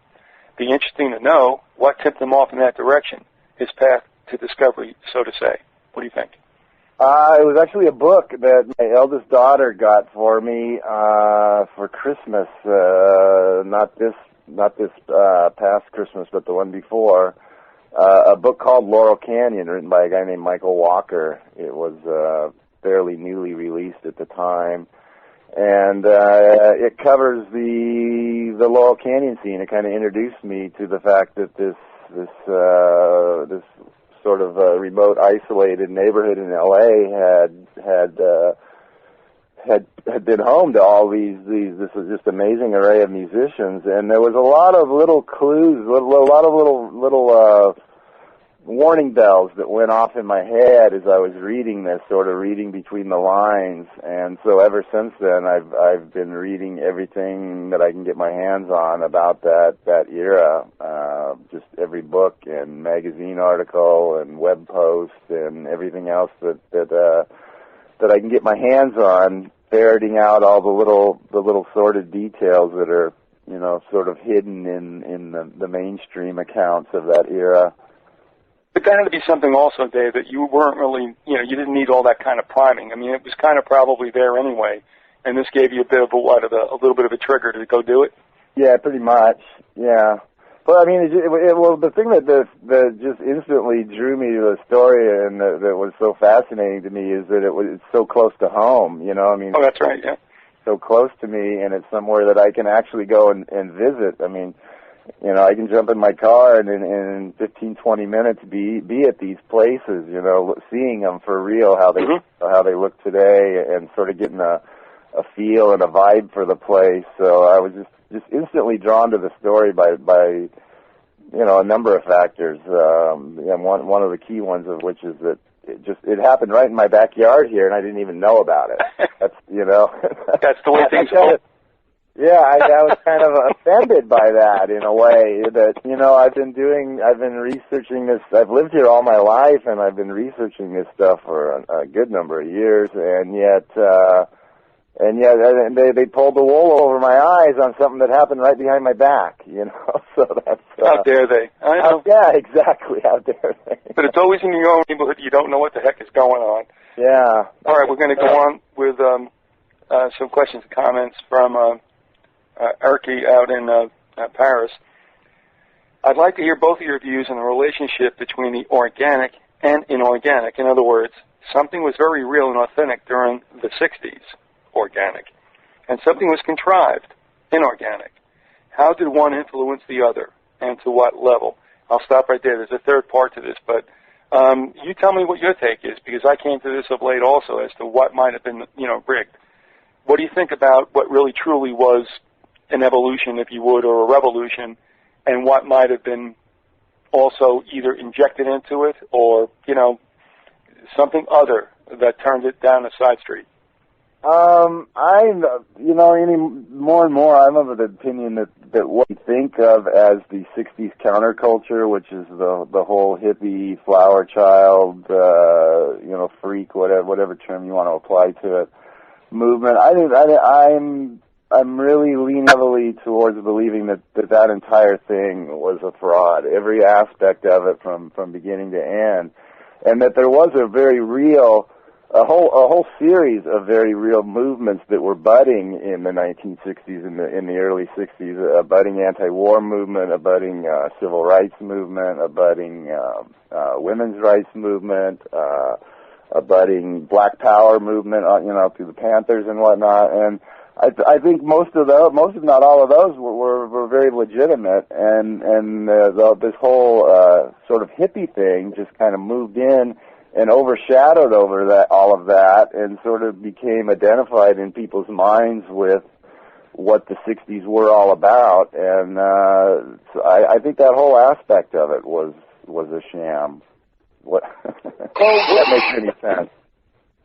Be interesting to know what tipped him off in that direction, his path to discovery, so to say. What do you think? It was actually a book that my eldest daughter got for me for Christmas, not this past Christmas, but the one before. A book called Laurel Canyon, written by a guy named Michael Walker. It was fairly newly released at the time, and it covers the Laurel Canyon scene. It kind of introduced me to the fact that this sort of remote, isolated neighborhood in LA had been home to all this was just amazing array of musicians, and there was a lot of little clues, a lot of little warning bells that went off in my head as I was reading this, sort of reading between the lines. And so ever since then, I've been reading everything that I can get my hands on about that era, just every book and magazine article and web post and everything else that I can get my hands on, ferreting out all the little sordid details that are, sort of hidden in the mainstream accounts of that era. But that had to be something also, Dave, that you weren't really, you didn't need all that kind of priming. I mean, it was kind of probably there anyway, and this gave you a bit of a little bit of a trigger to go do it? Yeah, pretty much, yeah. But, I mean, the thing that just instantly drew me to the story and that was so fascinating to me is that it's so close to home, I mean. Oh, that's right, yeah. So close to me, and it's somewhere that I can actually go and visit. I mean, I can jump in my car and in 15, 20 minutes be at these places, seeing them for real, how they look today, and sort of getting a feel and a vibe for the place. So I was just instantly drawn to the story by a number of factors. And one of the key ones of which is that it happened right in my backyard here, and I didn't even know about it. That's that's the way things go. Yeah, I was kind of offended by that in a way that, I've been researching this. I've lived here all my life, and I've been researching this stuff for a good number of years, and yet they pulled the wool over my eyes on something that happened right behind my back, so that's... How dare they? I know. Yeah, exactly, how dare they. But it's always in your own neighborhood, you don't know what the heck is going on. Yeah. All right, we're going to go on with some questions and comments from Erky out in Paris. I'd like to hear both of your views on the relationship between the organic and inorganic. In other words, something was very real and authentic during the 60s, organic, and something was contrived, inorganic. How did one influence the other, and to what level? I'll stop right there. There's a third part to this, but you tell me what your take is, because I came to this of late also as to what might have been, rigged. What do you think about what really truly was an evolution, if you would, or a revolution, and what might have been also either injected into it or, something other that turned it down a side street? Any more and more, I'm of the opinion that what we think of as the 60s counterculture, which is the whole hippie, flower child, freak, whatever term you want to apply to it, movement. I'm really leaning heavily towards believing that entire thing was a fraud, every aspect of it from beginning to end, and that there was a whole series of very real movements that were budding in the 1960s and in the early 60s, a budding anti-war movement, a budding civil rights movement, a budding women's rights movement, a budding Black Power movement, through the Panthers and whatnot. And I think most if not all of those were very legitimate, and this whole sort of hippie thing just kind of moved in and overshadowed all of that, and sort of became identified in people's minds with what the 60s were all about. And so I think that whole aspect of it was a sham. What? That makes any sense.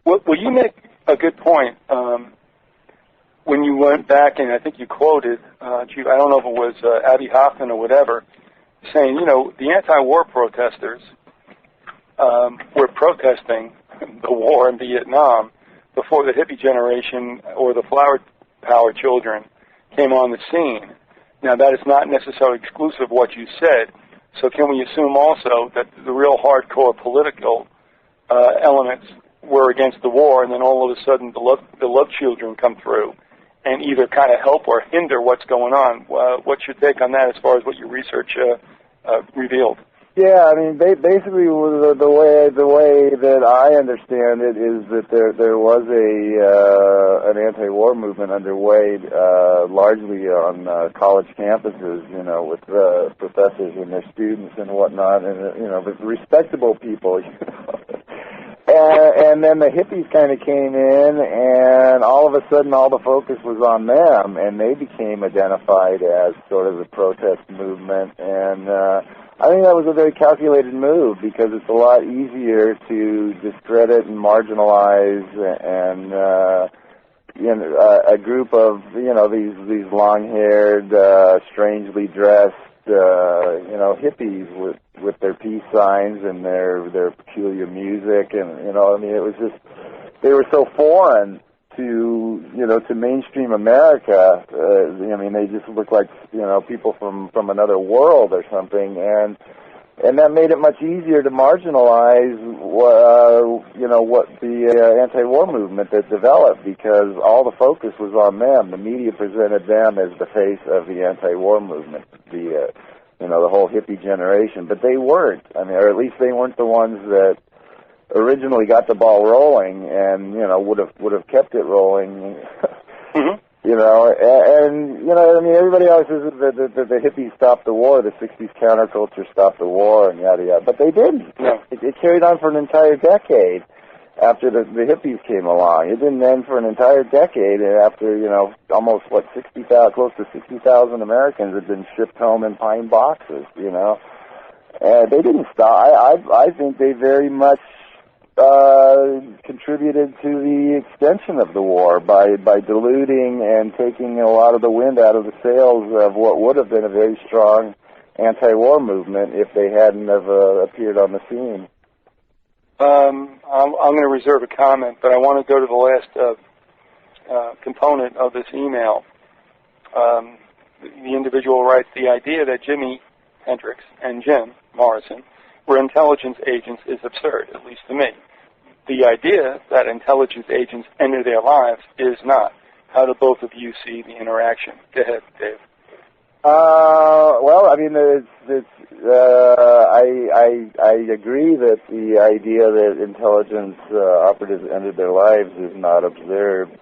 Well, you make a good point. When you went back, and I think you quoted, I don't know if it was Abby Hoffman or whatever, saying, the anti-war protesters were protesting the war in Vietnam before the hippie generation or the flower power children came on the scene. Now, that is not necessarily exclusive of what you said, so can we assume also that the real hardcore political elements were against the war, and then all of a sudden the love children come through and either kind of help or hinder what's going on? What's your take on that as far as what your research revealed? Yeah, I mean, basically the way that I understand it is that there was an anti-war movement underway, largely on college campuses, with professors and their students and whatnot, and but respectable people. And then the hippies kind of came in, and all of a sudden all the focus was on them, and they became identified as sort of the protest movement. And I think that was a very calculated move, because it's a lot easier to discredit and marginalize and a group of these long-haired, strangely dressed hippies with their peace signs and their peculiar music, and it was just, they were so foreign to mainstream America. They just looked like people from another world or something, and that made it much easier to marginalize what the anti-war movement that developed, because all the focus was on them. The media presented them as the face of the anti-war movement, the whole hippie generation, but they weren't. Or at least they weren't the ones that originally got the ball rolling, and would have kept it rolling. Mm-hmm. Everybody always says that the hippies stopped the war, the 60s counterculture stopped the war, and yada yada, but they didn't. No. It carried on for an entire decade after the hippies came along. It didn't end for an entire decade after almost close to 60,000 Americans had been shipped home in pine boxes. They didn't stop. I think they very much contributed to the extension of the war by diluting and taking a lot of the wind out of the sails of what would have been a very strong anti-war movement if they hadn't have appeared on the scene. I'm going to reserve a comment, but I want to go to the last component of this email. The individual writes, the idea that Jimi Hendrix and Jim Morrison were intelligence agents is absurd, at least to me. The idea that intelligence agents enter their lives is not. How do both of you see the interaction? Go ahead, Dave. Well, I agree that the idea that intelligence operatives entered their lives is not absurd.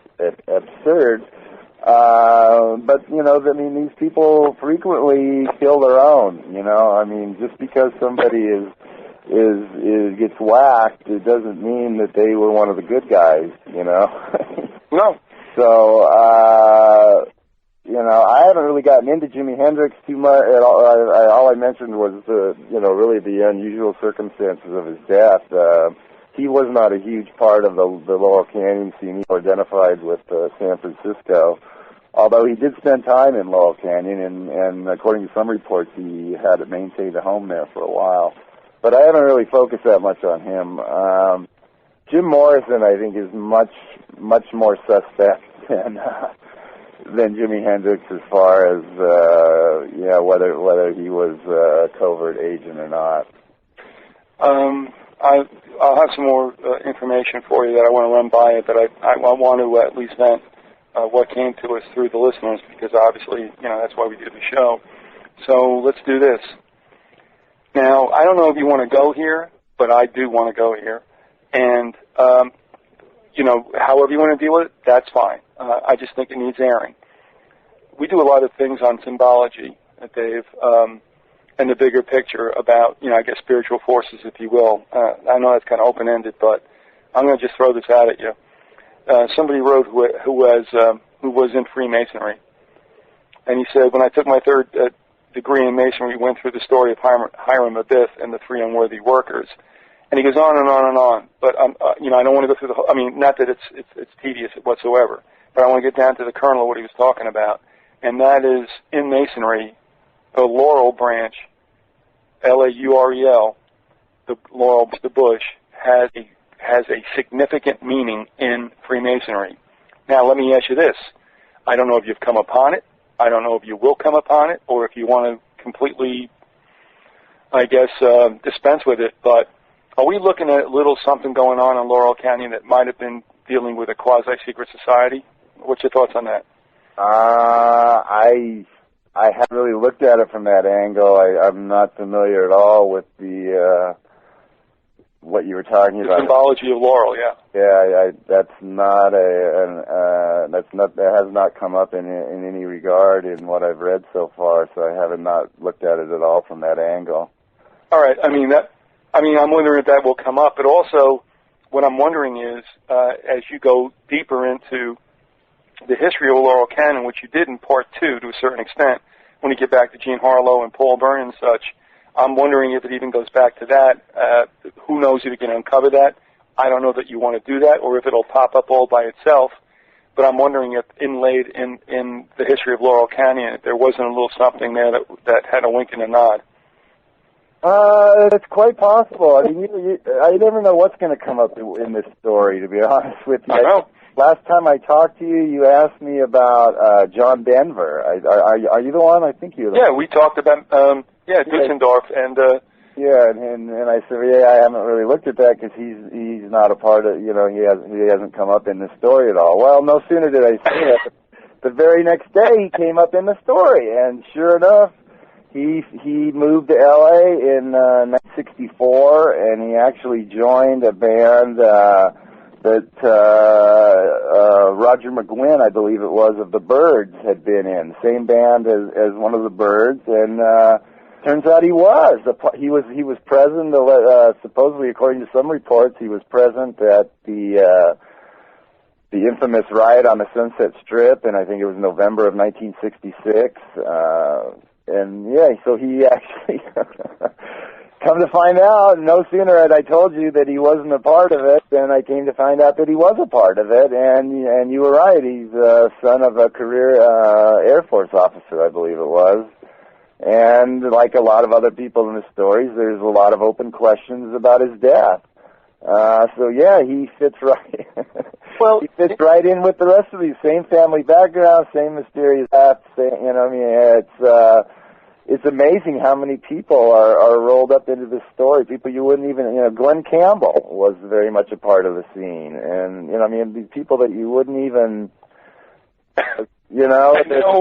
But these people frequently kill their own. Just because somebody gets whacked, it doesn't mean that they were one of the good guys. No. So I haven't really gotten into Jimi Hendrix too much at all. All I mentioned was really the unusual circumstances of his death. He was not a huge part of the Laurel Canyon scene. He identified with San Francisco, although he did spend time in Laurel Canyon, and according to some reports, he had maintained a home there for a while. But I haven't really focused that much on him. Jim Morrison, I think, is much more suspect than Jimi Hendrix as far as whether he was a covert agent or not. I'll have some more information for you that I want to run by it, but I want to at least vent what came to us through the listeners, because obviously, that's why we do the show. So let's do this. Now, I don't know if you want to go here, but I do want to go here. And, however you want to deal with it, that's fine. I just think it needs airing. We do a lot of things on symbology, Dave, and the bigger picture about, spiritual forces, if you will. I know that's kind of open-ended, but I'm going to just throw this out at you. Somebody wrote who was in Freemasonry, and he said, when I took my third degree in Masonry, we went through the story of Hiram Abiff and the three unworthy workers. And he goes on and on and on. But, I don't want to go through the whole, not that it's tedious whatsoever, but I want to get down to the kernel of what he was talking about. And that is, in Masonry, the Laurel branch, L-A-U-R-E-L, the Laurel, the bush, has a significant meaning in Freemasonry. Now, let me ask you this. I don't know if you've come upon it. I don't know if you will come upon it, or if you want to completely, dispense with it. But are we looking at a little something going on in Laurel Canyon that might have been dealing with a quasi-secret society? What's your thoughts on that? I haven't really looked at it from that angle. I'm not familiar at all with the what you were talking about. The symbology of Laurel, yeah. Yeah, that has not come up in any regard in what I've read so far. So I haven't not looked at it at all from that angle. All right. I'm wondering if that will come up, but also what I'm wondering is, as you go deeper into the history of Laurel Canyon, which you did in part 2 to a certain extent, when you get back to Gene Harlow and Paul Byrne and such, I'm wondering if it even goes back to that. Who knows if you can uncover that? I don't know that you want to do that, or if it'll pop up all by itself. but I'm wondering if inlaid in the history of Laurel Canyon, if there wasn't a little something there that had a wink and a nod. It's quite possible. I mean, I never know what's going to come up in this story, to be honest with you. I know. Last time I talked to you, you asked me about John Denver. Are you the one? I think you're the one. Yeah, we talked about, Dusseldorf, and... Yeah, and I said, I haven't really looked at that because he's not a part of, he hasn't come up in the story at all. Well, no sooner did I say that, the very next day he came up in the story, and sure enough, he moved to L.A. in 1964, and he actually joined a band that Roger McGowan, I believe it was, of the Byrds had been in. Same band as one of the Byrds, and turns out he was. He was present, supposedly, according to some reports, he was present at the infamous riot on the Sunset Strip, and I think it was November of 1966. And yeah, so he actually, come to find out, no sooner had I told you that he wasn't a part of it, than I came to find out that he was a part of it, and you were right, he's son of a career Air Force officer, I believe it was. And like a lot of other people in the stories, there's a lot of open questions about his death. So yeah, he fits right. Well, he fits right in with the rest of these. Same family background, same mysterious death. It's amazing how many people are rolled up into this story. People you wouldn't even, Glenn Campbell was very much a part of the scene, and these people that you wouldn't even, I know.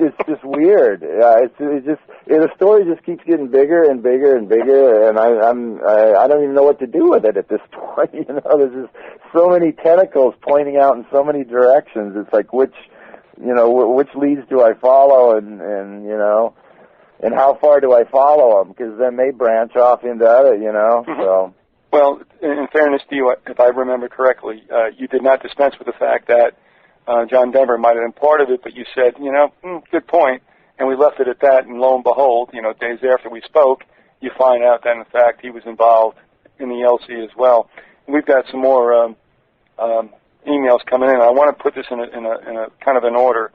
It's just weird. The story just keeps getting bigger and bigger and bigger, and I don't even know what to do with it at this point. There's just so many tentacles pointing out in so many directions. It's like which leads do I follow, and how far do I follow them? Because then they branch off into other, So. Well, in fairness to you, if I remember correctly, you did not dispense with the fact that John Denver might have been part of it, but you said, good point, and we left it at that, and lo and behold, days after we spoke, you find out that, in fact, he was involved in the LC as well. And we've got some more emails coming in. I want to put this in a kind of an order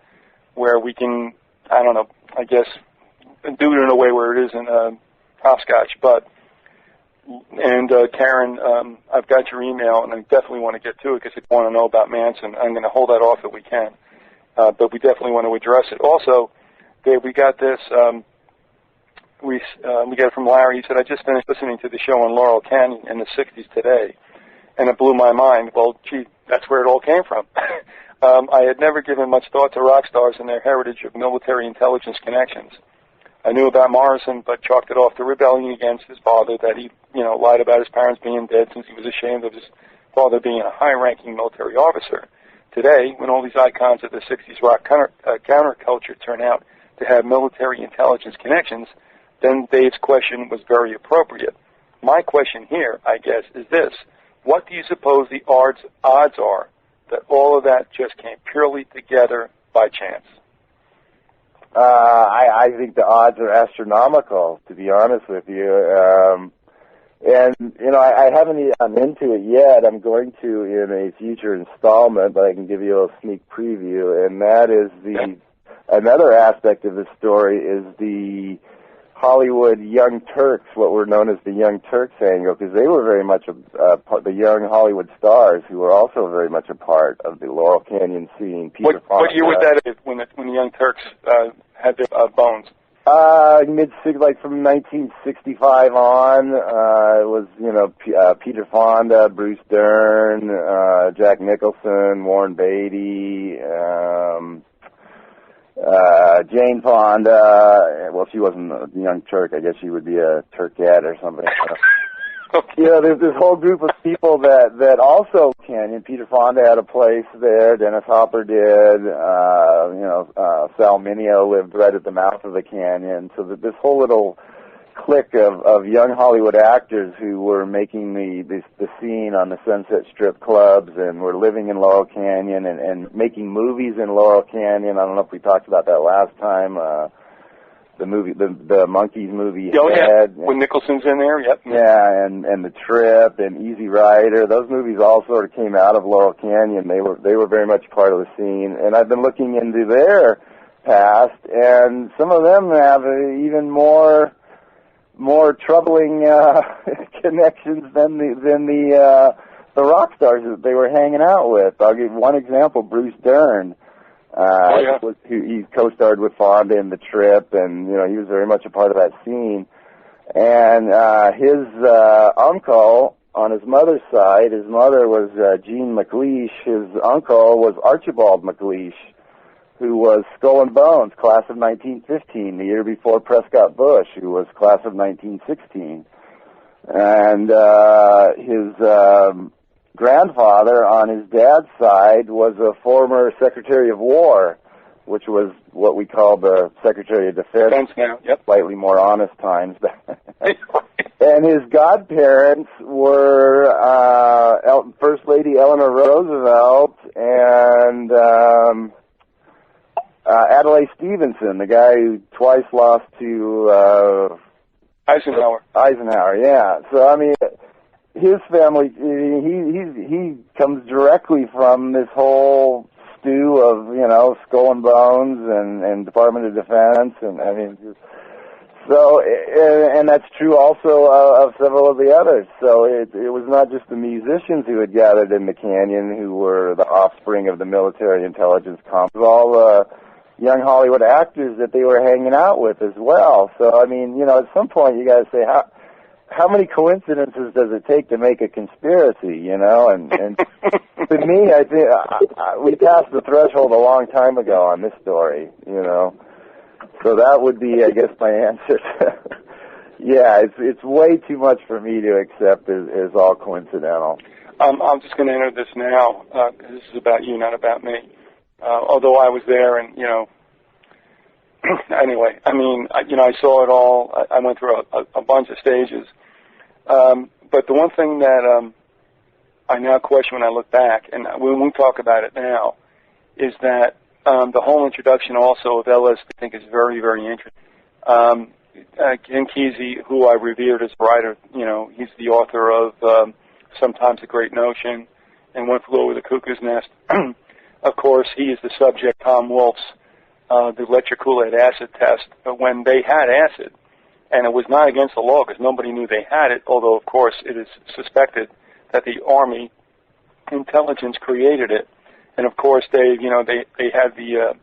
where we can, I guess, do it in a way where it isn't hopscotch, And Karen, I've got your email, and I definitely want to get to it because I want to know about Manson. I'm going to hold that off if we can, but we definitely want to address it. Also, Dave, we got this. We got it from Larry. He said, I just finished listening to the show on Laurel Canyon in the 60s today, and it blew my mind. Well, gee, that's where it all came from. I had never given much thought to rock stars and their heritage of military intelligence connections. I knew about Morrison, but chalked it off to rebellion against his father, that he, lied about his parents being dead since he was ashamed of his father being a high-ranking military officer. Today, when all these icons of the 60s rock counterculture turn out to have military intelligence connections, then Dave's question was very appropriate. My question here, I guess, is this. What do you suppose the odds are that all of that just came purely together by chance? I think the odds are astronomical, to be honest with you. I haven't gotten into it yet. I'm going to in a future installment, but I can give you a little sneak preview. And that is another aspect of the story is the Hollywood Young Turks, what were known as the Young Turks angle, because they were very much the young Hollywood stars who were also very much a part of the Laurel Canyon scene. What year was that when the Young Turks had their bones? Like from 1965 on, it was, Peter Fonda, Bruce Dern, Jack Nicholson, Warren Beatty, Jane Fonda. Well, she wasn't a Young Turk. I guess she would be a Turkette or something. There's this whole group of people that also Canyon. Peter Fonda had a place there. Dennis Hopper did. Sal Mineo lived right at the mouth of the canyon. So that this whole little clique of young Hollywood actors who were making the scene on the Sunset Strip clubs and were living in Laurel Canyon and making movies in Laurel Canyon. I don't know if we talked about that last time. the Monkees movie. Oh, Head, yeah, when Nicholson's in there, yep. Yeah, and The Trip and Easy Rider. Those movies all sort of came out of Laurel Canyon. They were very much part of the scene. And I've been looking into their past, and some of them have even more troubling connections than the rock stars that they were hanging out with. I'll give one example: Bruce Dern. He co-starred with Fonda in The Trip, and he was very much a part of that scene. And his uncle on his mother's side, his mother was Jean McLeish. His uncle was Archibald McLeish, who was Skull and Bones, class of 1915, the year before Prescott Bush, who was class of 1916. And his grandfather on his dad's side was a former Secretary of War, which was what we call the Secretary of Defense now. Yep. Slightly more honest times. And his godparents were First Lady Eleanor Roosevelt and Adlai Stevenson, the guy who twice lost to Eisenhower, yeah. So I mean, his family, he comes directly from this whole stew of Skull and Bones and Department of Defense, and I mean, so and that's true also of several of the others. So it was not just the musicians who had gathered in the canyon who were the offspring of the military intelligence complex. It was all the young Hollywood actors that they were hanging out with as well. So I mean, at some point you got to say how many coincidences does it take to make a conspiracy, And to me, I think we passed the threshold a long time ago on this story, So that would be, I guess, my answer. Yeah, it's way too much for me to accept as all coincidental. I'm just going to enter this now because this is about you, not about me. Although I was there, and anyway, I mean, I saw it all. I went through a bunch of stages. But the one thing that I now question when I look back, and when we talk about it now, is that the whole introduction also of LSD, I think, is very, very interesting. Ken Kesey, who I revered as a writer, he's the author of Sometimes a Great Notion and One Flew Over the Cuckoo's Nest. Of course, he is the subject, Tom Wolfe's the Let Your Kool-Aid acid test, when they had acid. And it was not against the law because nobody knew they had it, although, of course, it is suspected that the Army intelligence created it. And, of course, they had the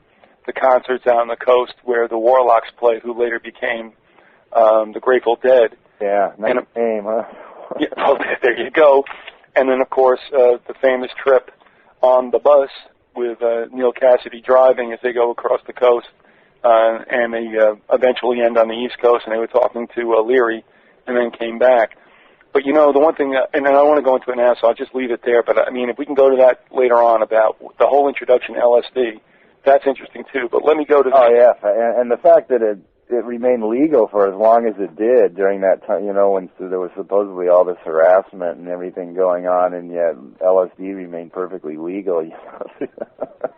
concerts out on the coast where the Warlocks played, who later became the Grateful Dead. Yeah, nice name, huh? Yeah, well, there you go. And then, of course, the famous trip on the bus with Neil Cassidy driving as they go across the coast. And they eventually end on the East Coast, and they were talking to Leary, and then came back. But, the one thing, and I don't want to go into it now, so I'll just leave it there, but, I mean, if we can go to that later on about the whole introduction to LSD, that's interesting, too. But let me go to that. Oh, yeah, and the fact that it remained legal for as long as it did during that time, when there was supposedly all this harassment and everything going on, and yet LSD remained perfectly legal.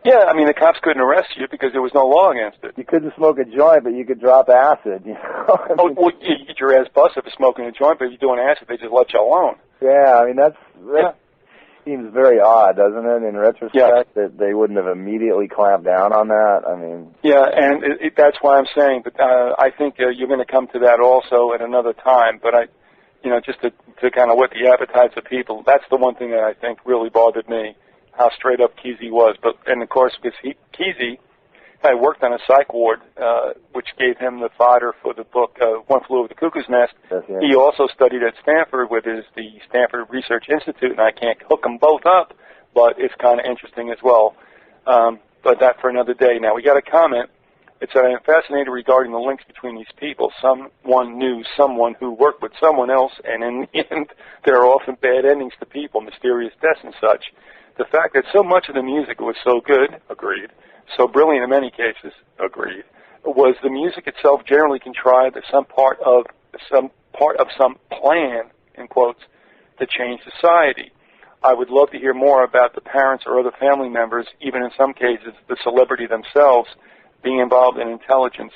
Yeah, I mean, the cops couldn't arrest you because there was no law against it. You couldn't smoke a joint, but you could drop acid, Well, you get your ass busted for smoking a joint, but if you're doing acid, they just let you alone. Yeah, I mean, that seems very odd, doesn't it, in retrospect, that they wouldn't have immediately clamped down on that? I mean... Yeah, and that's why I'm saying, but I think you're going to come to that also at another time, but just to kind of whet the appetites of people, that's the one thing that I think really bothered me, how straight up Kesey was. And of course, because Kesey had worked on a psych ward, which gave him the fodder for the book One Flew Over the Cuckoo's Nest. Yes, yeah. He also studied at Stanford with the Stanford Research Institute, and I can't hook them both up, but it's kind of interesting as well. But that for another day. Now, we got a comment. It's fascinating regarding the links between these people. Someone knew someone who worked with someone else, and in the end, there are often bad endings to people, mysterious deaths and such. The fact that so much of the music was so good, agreed, so brilliant in many cases, agreed, was the music itself generally contrived as some part of some plan, in quotes, to change society. I would love to hear more about the parents or other family members, even in some cases the celebrity themselves, being involved in intelligence.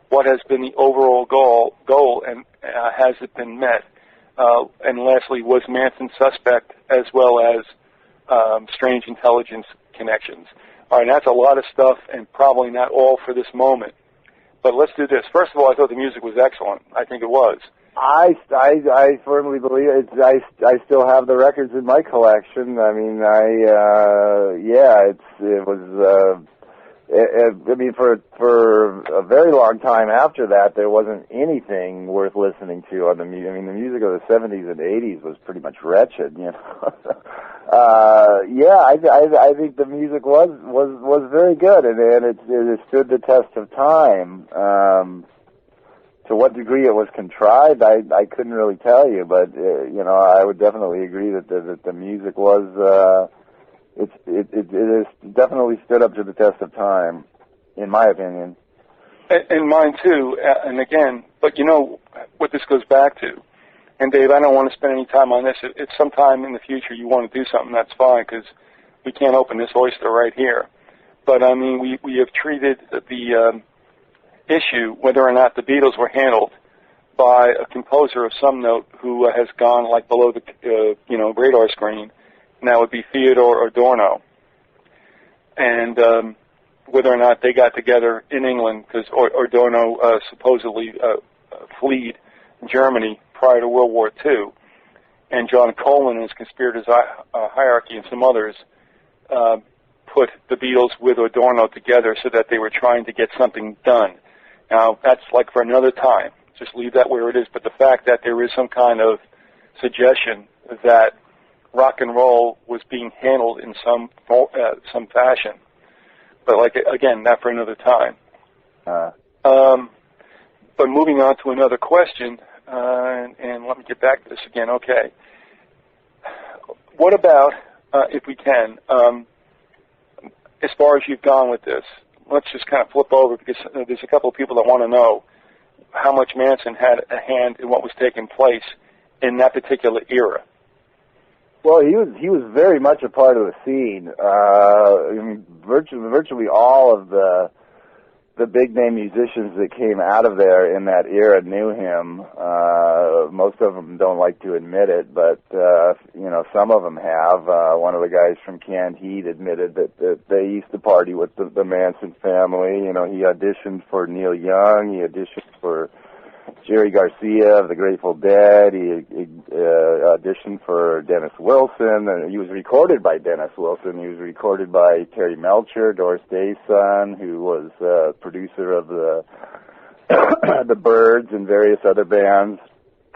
what has been the overall goal and has it been met? And lastly, was Manson suspect as well as strange intelligence connections? All right, that's a lot of stuff and probably not all for this moment. But let's do this. First of all, I thought the music was excellent. I think it was. I firmly believe it. I still have the records in my collection. I mean, I mean, for a very long time after that, there wasn't anything worth listening to on the music. I mean, the music of the 70s and 80s was pretty much wretched, you know. I think the music was very good, and it stood the test of time. To what degree it was contrived, I couldn't really tell you, but you know, I would definitely agree that the music was it has definitely stood up to the test of time, in my opinion. And mine too. And again, but you know what this goes back to. And Dave, I don't want to spend any time on this. If sometime in the future you want to do something, that's fine, because we can't open this oyster right here. But I mean, we have treated the issue whether or not the Beatles were handled by a composer of some note who has gone like below the radar screen, and that would be Theodore Adorno, and whether or not they got together in England, because Adorno supposedly fled Germany prior to World War II, and John Colin and his Conspirators Hierarchy and some others put the Beatles with Adorno together so that they were trying to get something done. Now, that's like for another time. Just leave that where it is. But the fact that there is some kind of suggestion that rock and roll was being handled in some fashion. But, like, again, not for another time. But moving on to another question, and let me get back to this again. Okay. What about, if we can, as far as you've gone with this, let's just kind of flip over, because there's a couple of people that want to know how much Manson had a hand in what was taking place in that particular era. Well, he was very much a part of the scene. I mean, virtually all of the big name musicians that came out of there in that era knew him. Most of them don't like to admit it, but you know, some of them have. One of the guys from Canned Heat admitted that they used to party with the Manson family. You know, he auditioned for Neil Young. He auditioned for Jerry Garcia of the Grateful Dead. He auditioned for Dennis Wilson. And he was recorded by Dennis Wilson. He was recorded by Terry Melcher, Doris Day's son, who was producer of the Byrds and various other bands.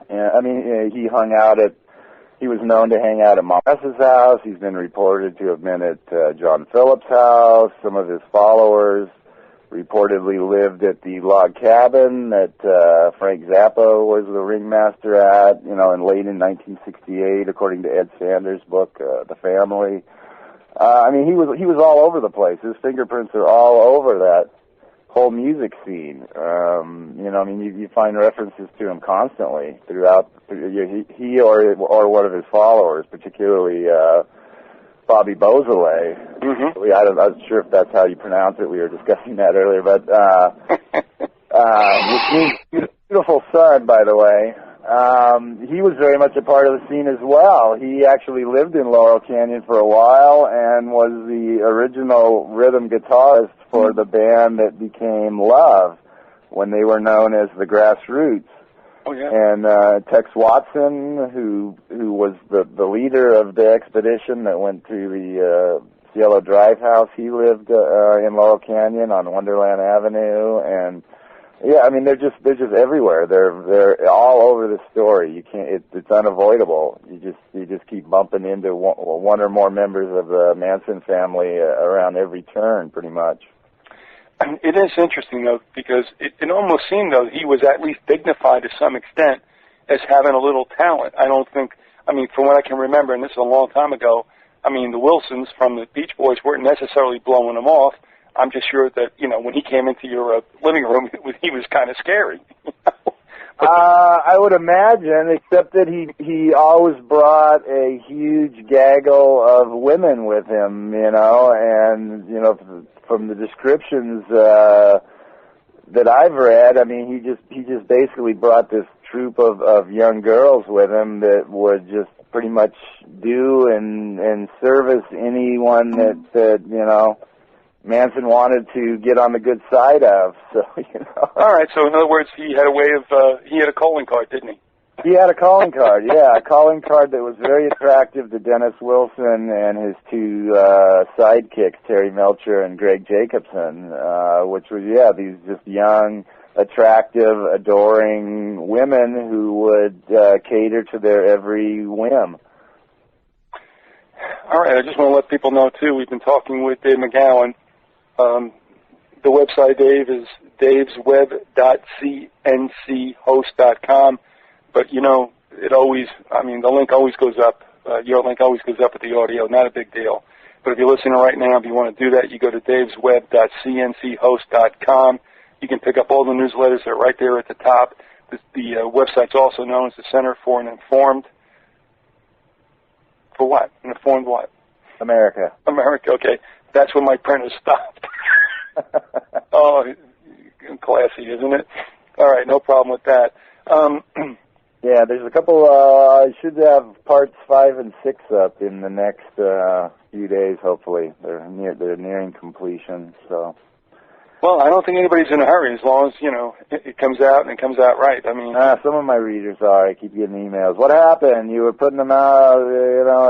And I mean, he was known to hang out at Moss's house. He's been reported to have been at John Phillips' house. Some of his followers reportedly lived at the log cabin that Frank Zappa was the ringmaster at, you know, late in 1968, according to Ed Sanders' book, The Family. I mean, he was all over the place. His fingerprints are all over that whole music scene. You know, I mean, you find references to him constantly throughout. He or one of his followers, particularly Bobby Beausoleil. Mm-hmm. I'm not sure if that's how you pronounce it. We were discussing that earlier, but which means beautiful son, by the way. He was very much a part of the scene as well. He actually lived in Laurel Canyon for a while and was the original rhythm guitarist for the band that became Love when they were known as the Grassroots. Oh, yeah. And Tex Watson, who was the leader of the expedition that went to the Cielo Drive house, he lived in Laurel Canyon on Wonderland Avenue, and yeah, I mean they're just everywhere. They're all over the story. You can't. It's unavoidable. You just keep bumping into one or more members of the Manson family around every turn, pretty much. It is interesting, though, because it almost seemed, though, he was at least dignified to some extent as having a little talent. I don't think, I mean, from what I can remember, and this is a long time ago, I mean, the Wilsons from the Beach Boys weren't necessarily blowing him off. I'm just sure that, you know, when he came into your living room, he was kind of scary. I would imagine, except that he always brought a huge gaggle of women with him, you know, and, you know, from the descriptions, that I've read, I mean, he just basically brought this troupe of young girls with him that would just pretty much do and service anyone that you know Manson wanted to get on the good side of. So All right. So in other words, he had a way of he had a calling card, didn't he? He had a calling card, yeah, a calling card that was very attractive to Dennis Wilson and his two sidekicks, Terry Melcher and Greg Jacobson, which was, these just young, attractive, adoring women who would cater to their every whim. All right, I just want to let people know, too, we've been talking with Dave McGowan. The website, Dave, is davesweb.cnchost.com. But, you know, the link always goes up. Your link always goes up with the audio. Not a big deal. But if you're listening right now, if you want to do that, you go to davesweb.cnchost.com. You can pick up all the newsletters. They're right there at the top. The website's also known as the Center for an Informed... For what? An informed what? America. America, okay. That's when my printer stopped. Oh, classy, isn't it? All right, no problem with that. Yeah, there's a couple, I should have parts 5 and 6 up in the next few days, hopefully. They're nearing completion, so. Well, I don't think anybody's in a hurry as long as, you know, it comes out and it comes out right. I mean. Some of my readers are. I keep getting emails. What happened? You were putting them out, you know,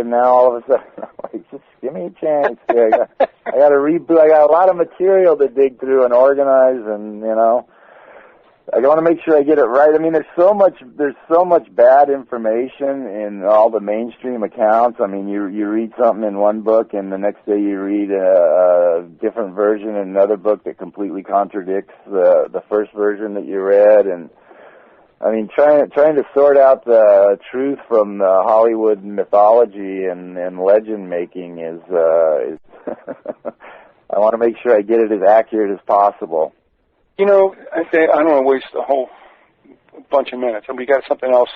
and now all of a sudden, I'm like, just give me a chance. I got to reboot. I got a lot of material to dig through and organize, and, you know. I want to make sure I get it right. I mean, there's so much bad information in all the mainstream accounts. I mean, you read something in one book, and the next day you read a different version in another book that completely contradicts the first version that you read. And I mean, trying to sort out the truth from the Hollywood mythology and legend making is I want to make sure I get it as accurate as possible. You know, I don't want to waste a whole bunch of minutes. And we got something else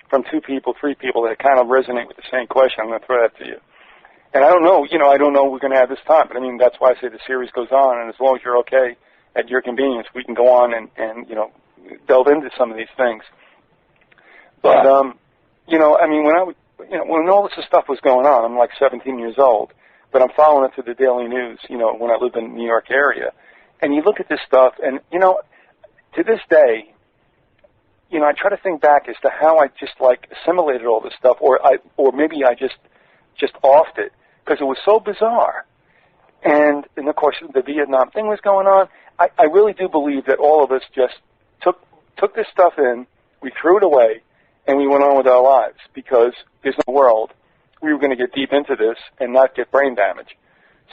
from 3 people that kind of resonate with the same question. I'm going to throw that to you. And I don't know we're going to have this time. But, I mean, that's why I say the series goes on. And as long as you're okay at your convenience, we can go on and you know, delve into some of these things. But, you know, I mean, when all this stuff was going on, I'm like 17 years old. But I'm following it through the Daily News, you know, when I lived in the New York area. And you look at this stuff, and, you know, to this day, you know, I try to think back as to how I just, like, assimilated all this stuff, or maybe I just offed it, because it was so bizarre. And of course, the Vietnam thing was going on. I really do believe that all of us just took this stuff in, we threw it away, and we went on with our lives, because there's no world. We were going to get deep into this and not get brain damage.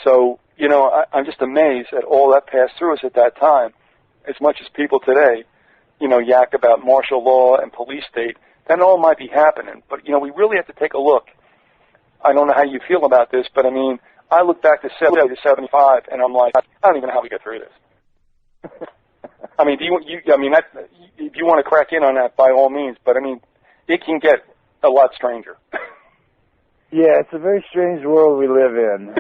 So, you know, I'm just amazed at all that passed through us at that time. As much as people today, you know, yak about martial law and police state, that all might be happening. But, you know, we really have to take a look. I don't know how you feel about this, but, I mean, I look back to 70 to 75, and I'm like, I don't even know how we get through this. I mean, if you want to crack in on that, by all means, but, I mean, it can get a lot stranger. Yeah, it's a very strange world we live in.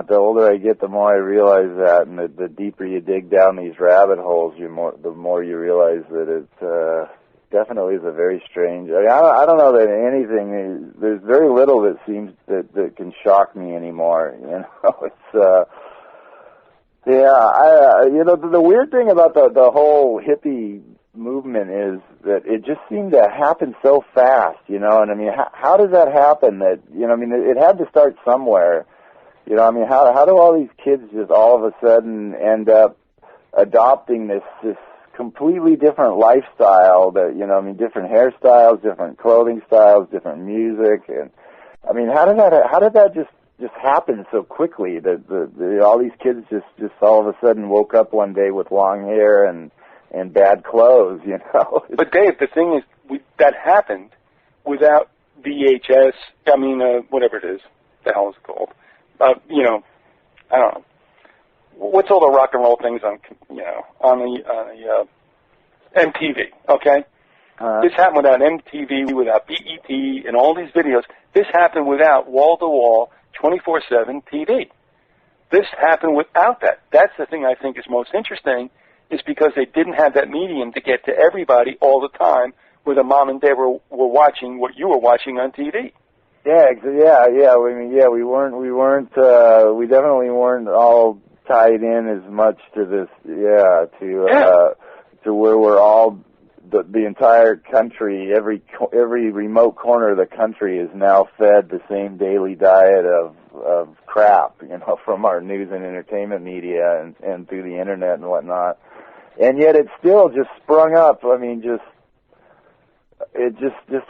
The older I get, the more I realize that, and the deeper you dig down these rabbit holes, the more you realize that it definitely is a very strange. I mean, I don't know that anything. There's very little that seems that can shock me anymore. You know, it's the weird thing about the whole hippie movement is that it just seemed to happen so fast, you know, and I mean, how does that happen? That, you know, I mean, it had to start somewhere, you know, I mean, how do all these kids just all of a sudden end up adopting this completely different lifestyle that, you know, I mean, different hairstyles, different clothing styles, different music, and I mean, how did that just happen so quickly that all these kids just all of a sudden woke up one day with long hair and bad clothes, you know. But Dave, the thing is, that happened without VHS. I mean, whatever it is, the hell is it called? You know, I don't know. What's all the rock and roll things on the MTV? Okay, this happened without MTV, without BET, and all these videos. This happened without wall-to-wall, 24/7 TV. This happened without that. That's the thing I think is most interesting, is because they didn't have that medium to get to everybody all the time, where the mom and dad were watching what you were watching on TV. Yeah. I mean, we definitely weren't all tied in as much to this, to where we're all, the entire country, every remote corner of the country is now fed the same daily diet of crap, from our news and entertainment media and through the internet and whatnot. And yet it still just sprung up. I mean, just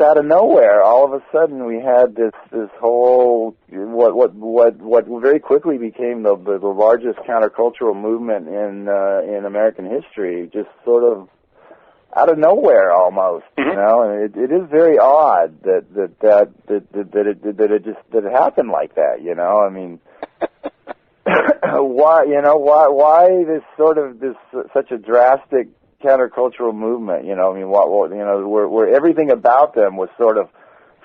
out of nowhere, all of a sudden we had this whole what very quickly became the largest countercultural movement in American history, just sort of out of nowhere almost, and it is very odd that it happened like that, I mean, why this sort of such a drastic countercultural movement, I mean, where everything about them was sort of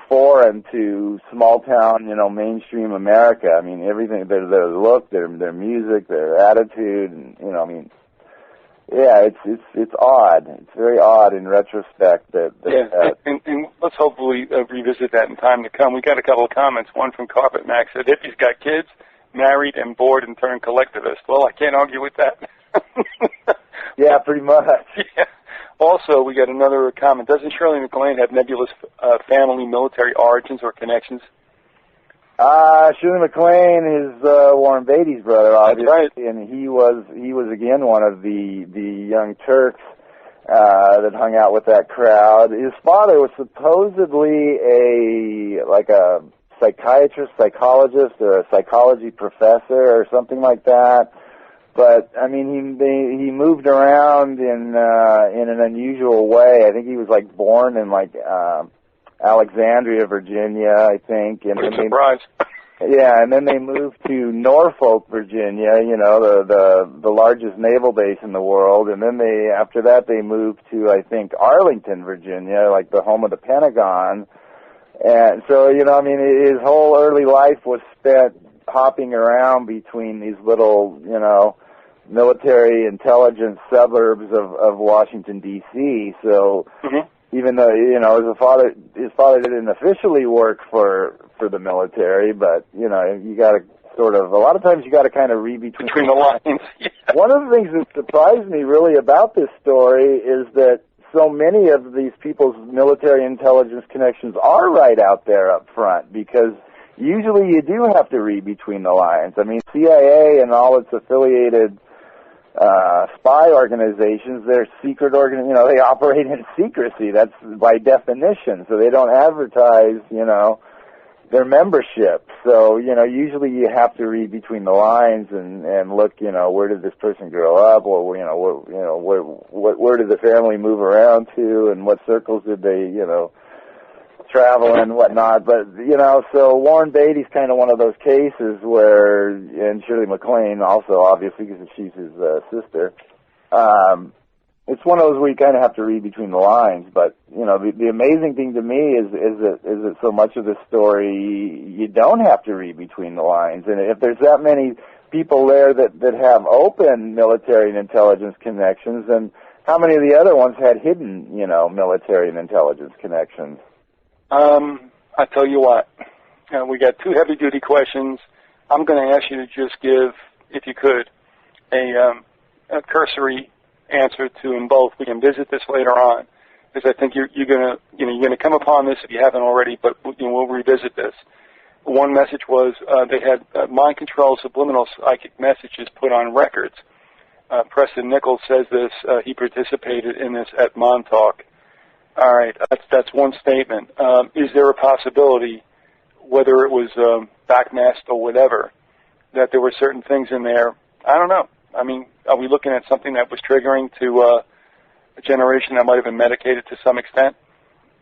foreign to small town, mainstream America. I mean, everything, their look, their music, their attitude, and, I mean, yeah, it's odd. It's very odd in retrospect that and let's hopefully revisit that in time to come. We got a couple of comments. One from Carpet Max said, "Hippie's got kids, married, and bored, and turned collectivist." Well, I can't argue with that. Yeah, pretty much. Yeah. Also, we got another comment. Doesn't Shirley MacLaine have nebulous family military origins or connections? Shirley MacLaine is Warren Beatty's brother, obviously, right. And he was again one of the young Turks that hung out with that crowd. His father was supposedly a psychiatrist, psychologist, or a psychology professor, or something like that. But I mean, he moved around in an unusual way. I think he was born in Alexandria, Virginia, I think. And what a surprise. Yeah, and then they moved to Norfolk, Virginia, the largest naval base in the world. And then after that, they moved to, I think, Arlington, Virginia, the home of the Pentagon. And so, I mean, his whole early life was spent hopping around between these little, military intelligence suburbs of Washington, D.C. So even though, his father didn't officially work for the military, but, you got to sort of, a lot of times you got to kind of read between the lines. Yeah. One of the things that surprised me really about this story is that so many of these people's military intelligence connections are right out there up front, because usually you do have to read between the lines. I mean, CIA and all its affiliated spy organizations, they're secret they operate in secrecy. That's by definition. So they don't advertise, their membership. So, usually you have to read between the lines and look, where did this person grow up, or, where did the family move around to, and what circles did they, travel and whatnot. But, so Warren Beatty's kind of one of those cases where, and Shirley MacLaine also, obviously, because she's his sister, it's one of those where you kind of have to read between the lines. But, the amazing thing to me is that so much of the story, you don't have to read between the lines. And if there's that many people there that have open military and intelligence connections, then how many of the other ones had hidden, military and intelligence connections? I tell you what, we got two heavy-duty questions. I'm going to ask you to just give, if you could, a cursory answer to them both. We can visit this later on, because I think you're going to come upon this if you haven't already, but we'll revisit this. One message was they had mind control, subliminal psychic messages put on records. Preston Nichols says this. He participated in this at Montauk. All right, that's one statement. Is there a possibility, whether it was backmasked or whatever, that there were certain things in there? I don't know. I mean, are we looking at something that was triggering to a generation that might have been medicated to some extent?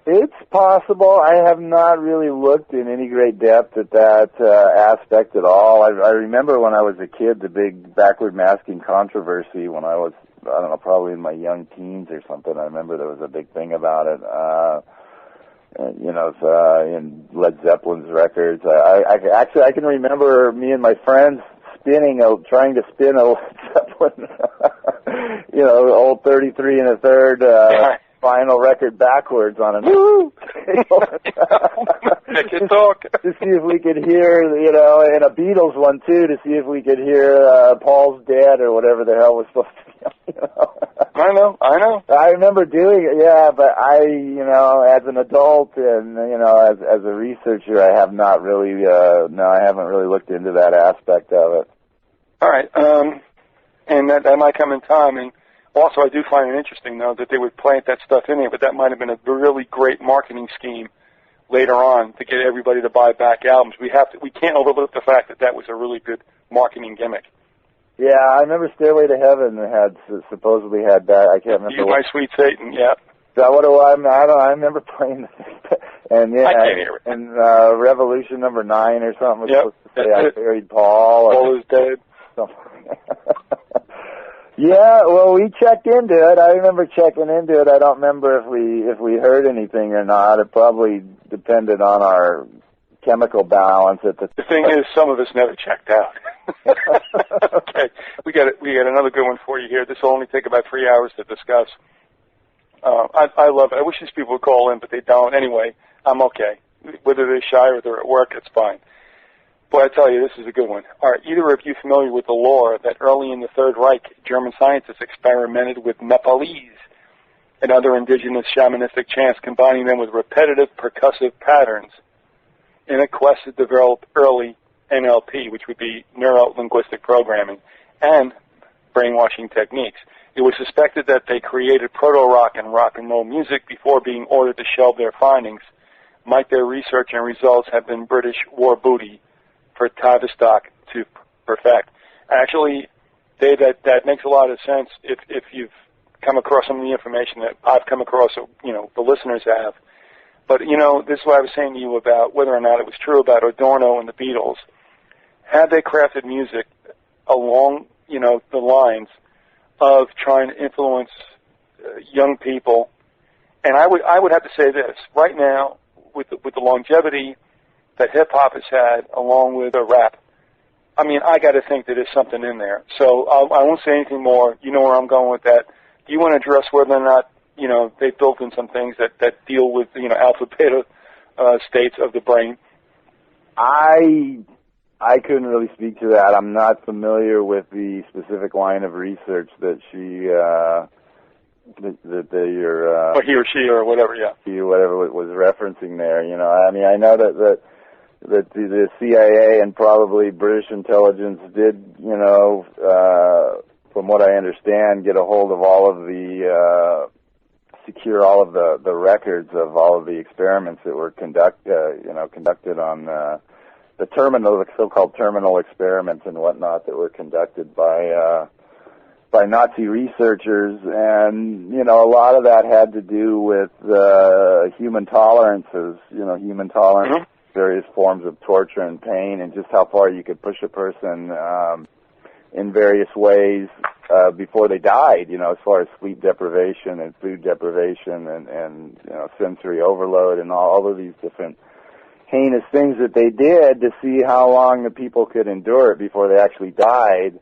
It's possible. I have not really looked in any great depth at that aspect at all. I remember when I was a kid, the big backward masking controversy when I was, I don't know, probably in my young teens or something. I remember there was a big thing about it. In Led Zeppelin's records. I can remember me and my friends trying to spin a Zeppelin, old 33 and a third vinyl record backwards on a Woo! Make it talk. To see if we could hear, and a Beatles one too, to see if we could hear Paul's Dead or whatever the hell was supposed to be. I know. I remember doing it, yeah, but as an adult and as a researcher, I have not really, I haven't really looked into that aspect of it. All right, and that might come in time. And also, I do find it interesting though that they would plant that stuff in there, but that might have been a really great marketing scheme later on to get everybody to buy back albums. We can't overlook the fact that was a really good marketing gimmick. Yeah, I remember Stairway to Heaven supposedly had that. I can't remember. You, My Sweet Satan, yeah. Is that what it was? I remember playing the thing. And yeah, I can't hear it. And Revolution number 9 or something was supposed to say I buried Paul. Paul is dead. Yeah, well, we checked into it. I remember checking into it. I don't remember if we heard anything or not. It probably depended on our chemical balance at the The thing is, some of us never checked out. Okay, we got another good one for you here. This will only take about 3 hours to discuss. I love it. I wish these people would call in, but they don't. Anyway, I'm okay. Whether they're shy or they're at work, it's fine. Boy, I tell you, this is a good one. Are either of you familiar with the lore that early in the Third Reich, German scientists experimented with Nepalese and other indigenous shamanistic chants, combining them with repetitive percussive patterns in a quest to develop early NLP, which would be neuro-linguistic programming, and brainwashing techniques? It was suspected that they created proto-rock and rock and roll music before being ordered to shelve their findings. Might their research and results have been British war booty for Tavistock to perfect? Actually, Dave, that makes a lot of sense if you've come across some of the information that I've come across, the listeners have. But, this is what I was saying to you about whether or not it was true about Adorno and the Beatles. Had they crafted music along, the lines of trying to influence young people, and I would have to say this, right now, with the longevity that hip-hop has had along with rap, I mean, I got to think that there's something in there. So I won't say anything more. You know where I'm going with that. Do you want to address whether or not, they built in some things that deal with, alpha, beta states of the brain? I couldn't really speak to that. I'm not familiar with the specific line of research that she, or he or she or whatever, yeah. Whatever was referencing there, I mean, I know that the CIA and probably British intelligence did, from what I understand, get a hold of all of the, secure all of the records of all of the experiments that were conducted on, the so-called terminal experiments and whatnot that were conducted by Nazi researchers. And, a lot of that had to do with, human tolerances, Mm-hmm. various forms of torture and pain, and just how far you could push a person in various ways before they died, as far as sleep deprivation and food deprivation and sensory overload and all of these different heinous things that they did to see how long the people could endure it before they actually died.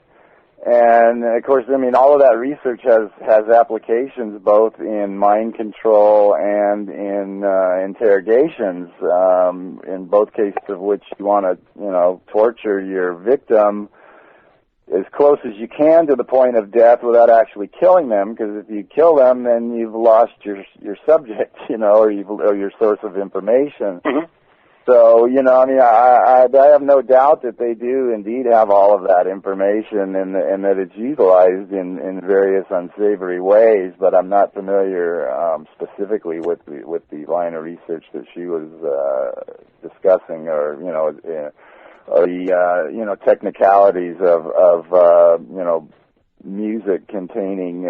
And of course, I mean, all of that research has applications both in mind control and in interrogations, in both cases of which you want to, torture your victim as close as you can to the point of death without actually killing them, because if you kill them, then you've lost your subject, or your source of information. Mm-hmm. So, I mean, I have no doubt that they do indeed have all of that information and that it's utilized in various unsavory ways, but I'm not familiar specifically with the line of research that she was discussing, or the technicalities of music containing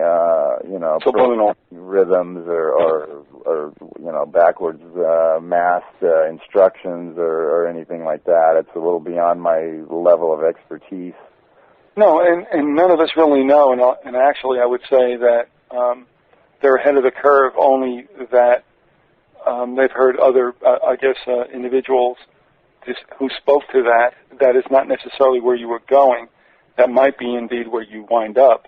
subliminal rhythms or backwards masked instructions or anything like that. It's a little beyond my level of expertise. No, and none of us really know, and actually I would say that they're ahead of the curve, only that they've heard other, individuals who spoke to that. That is not necessarily where you were going. that might be indeed where you wind up.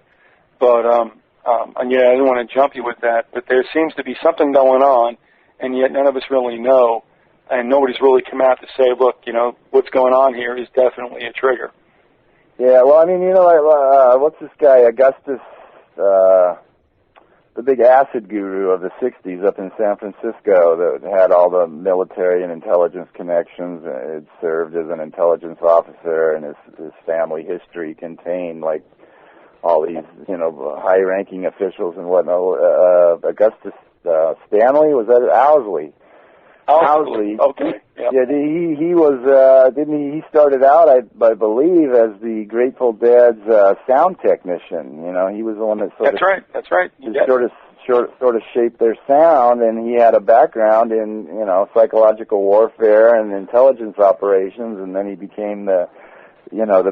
But, yeah, I didn't want to jump you with that, but there seems to be something going on, and yet none of us really know, and nobody's really come out to say, look, what's going on here is definitely a trigger. Yeah, well, I mean, what's this guy, Augustus, the big acid guru of the 60s up in San Francisco that had all the military and intelligence connections, had served as an intelligence officer, and his family history contained, like, all these, high-ranking officials and whatnot. Augustus Stanley, was that Owsley? Owsley. Okay. Yep. Yeah, he was, he started out, I believe, as the Grateful Dead's sound technician. He was the one that That's right. Sort of shaped their sound, and he had a background in, psychological warfare and intelligence operations, and then he became the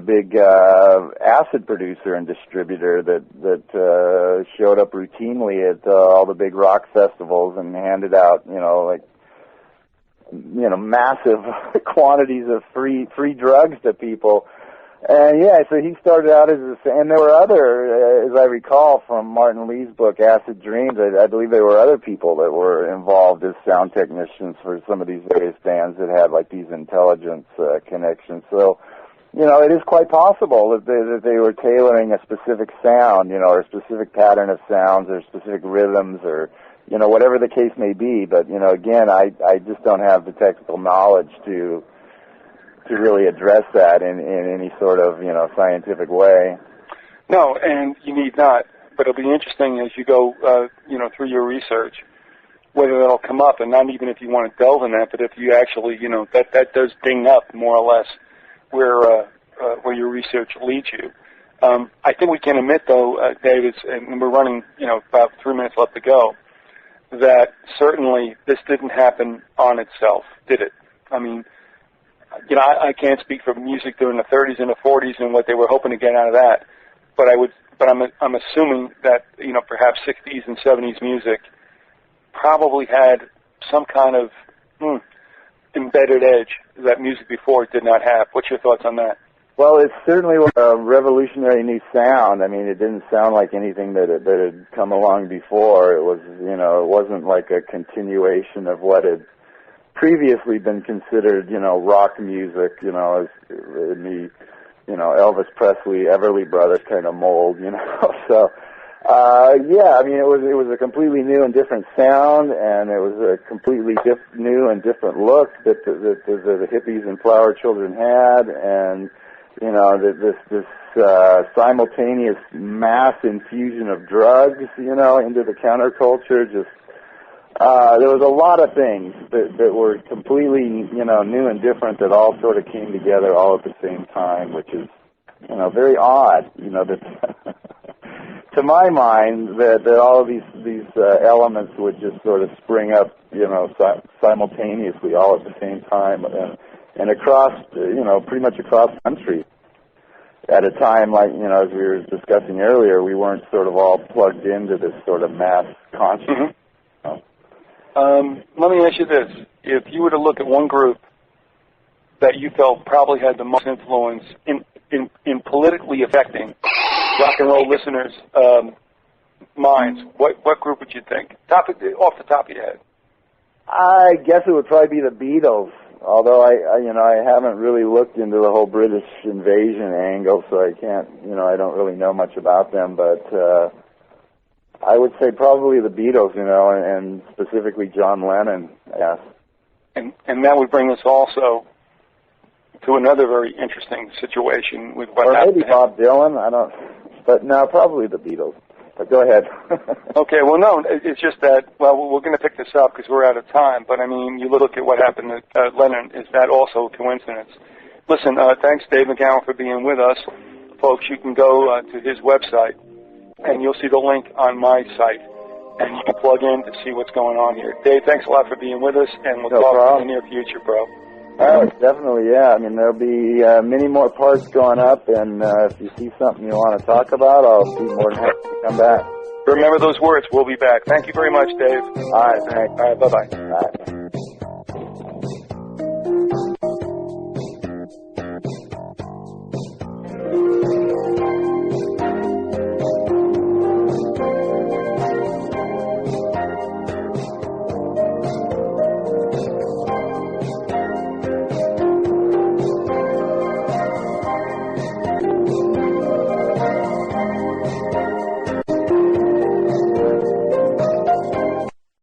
big acid producer and distributor that showed up routinely at all the big rock festivals and handed out, massive quantities of free drugs to people. And yeah, so he started out and there were other, as I recall from Martin Lee's book, Acid Dreams, I believe there were other people that were involved as sound technicians for some of these various bands that had like these intelligence connections. So, it is quite possible that they were tailoring a specific sound, or a specific pattern of sounds or specific rhythms or, whatever the case may be. But, again, I just don't have the technical knowledge to really address that in any sort of, scientific way. No, and you need not. But it'll be interesting as you go, through your research, whether that'll come up, and not even if you want to delve in that, but if you actually, that does ding up more or less where your research leads you. I think we can admit, though, David, and we're running, about 3 minutes left to go, that certainly this didn't happen on itself, did it? I mean, I can't speak for music during the 30s and the 40s and what they were hoping to get out of that, but I'm assuming that, perhaps 60s and 70s music probably had some kind of embedded edge that music before it did not have. What's your thoughts on that? Well, it certainly was a revolutionary new sound. I mean, it didn't sound like anything that had come along before. It was, it wasn't like a continuation of what had previously been considered, rock music, as in the, Elvis Presley, Everly Brothers kind of mold, So, yeah, I mean, it was a completely new and different sound, and it was a completely new and different look that the hippies and flower children had, and this simultaneous mass infusion of drugs, into the counterculture. Just there was a lot of things that were completely, new and different that all sort of came together all at the same time, which is, very odd. That to my mind, that all of these elements would just sort of spring up, simultaneously all at the same time. And across, pretty much across the country at a time like, as we were discussing earlier, we weren't sort of all plugged into this sort of mass consciousness. Mm-hmm. Let me ask you this. If you were to look at one group that you felt probably had the most influence in politically affecting rock and roll listeners' minds, what group would you think? Off the top of your head. I guess it would probably be the Beatles. Although I haven't really looked into the whole British invasion angle, so I can't, I don't really know much about them, but I would say probably the Beatles, and specifically John Lennon, yes. And that would bring us also to another very interesting situation with what happened. Or maybe Bob Dylan, but no, probably the Beatles. But go ahead. Okay, well, no, it's just that, well, we're going to pick this up because we're out of time, but, I mean, you look at what happened to Lennon. Is that also a coincidence? Listen, thanks, Dave McGowan, for being with us. Folks, you can go to his website, and you'll see the link on my site, and you can plug in to see what's going on here. Dave, thanks a lot for being with us, and we'll talk in the near future, bro. Oh, definitely, yeah. I mean, there'll be many more parts going up, and if you see something you want to talk about, I'll be more than happy to come back. Remember those words. We'll be back. Thank you very much, Dave. All right, thanks. All right, bye-bye. All right.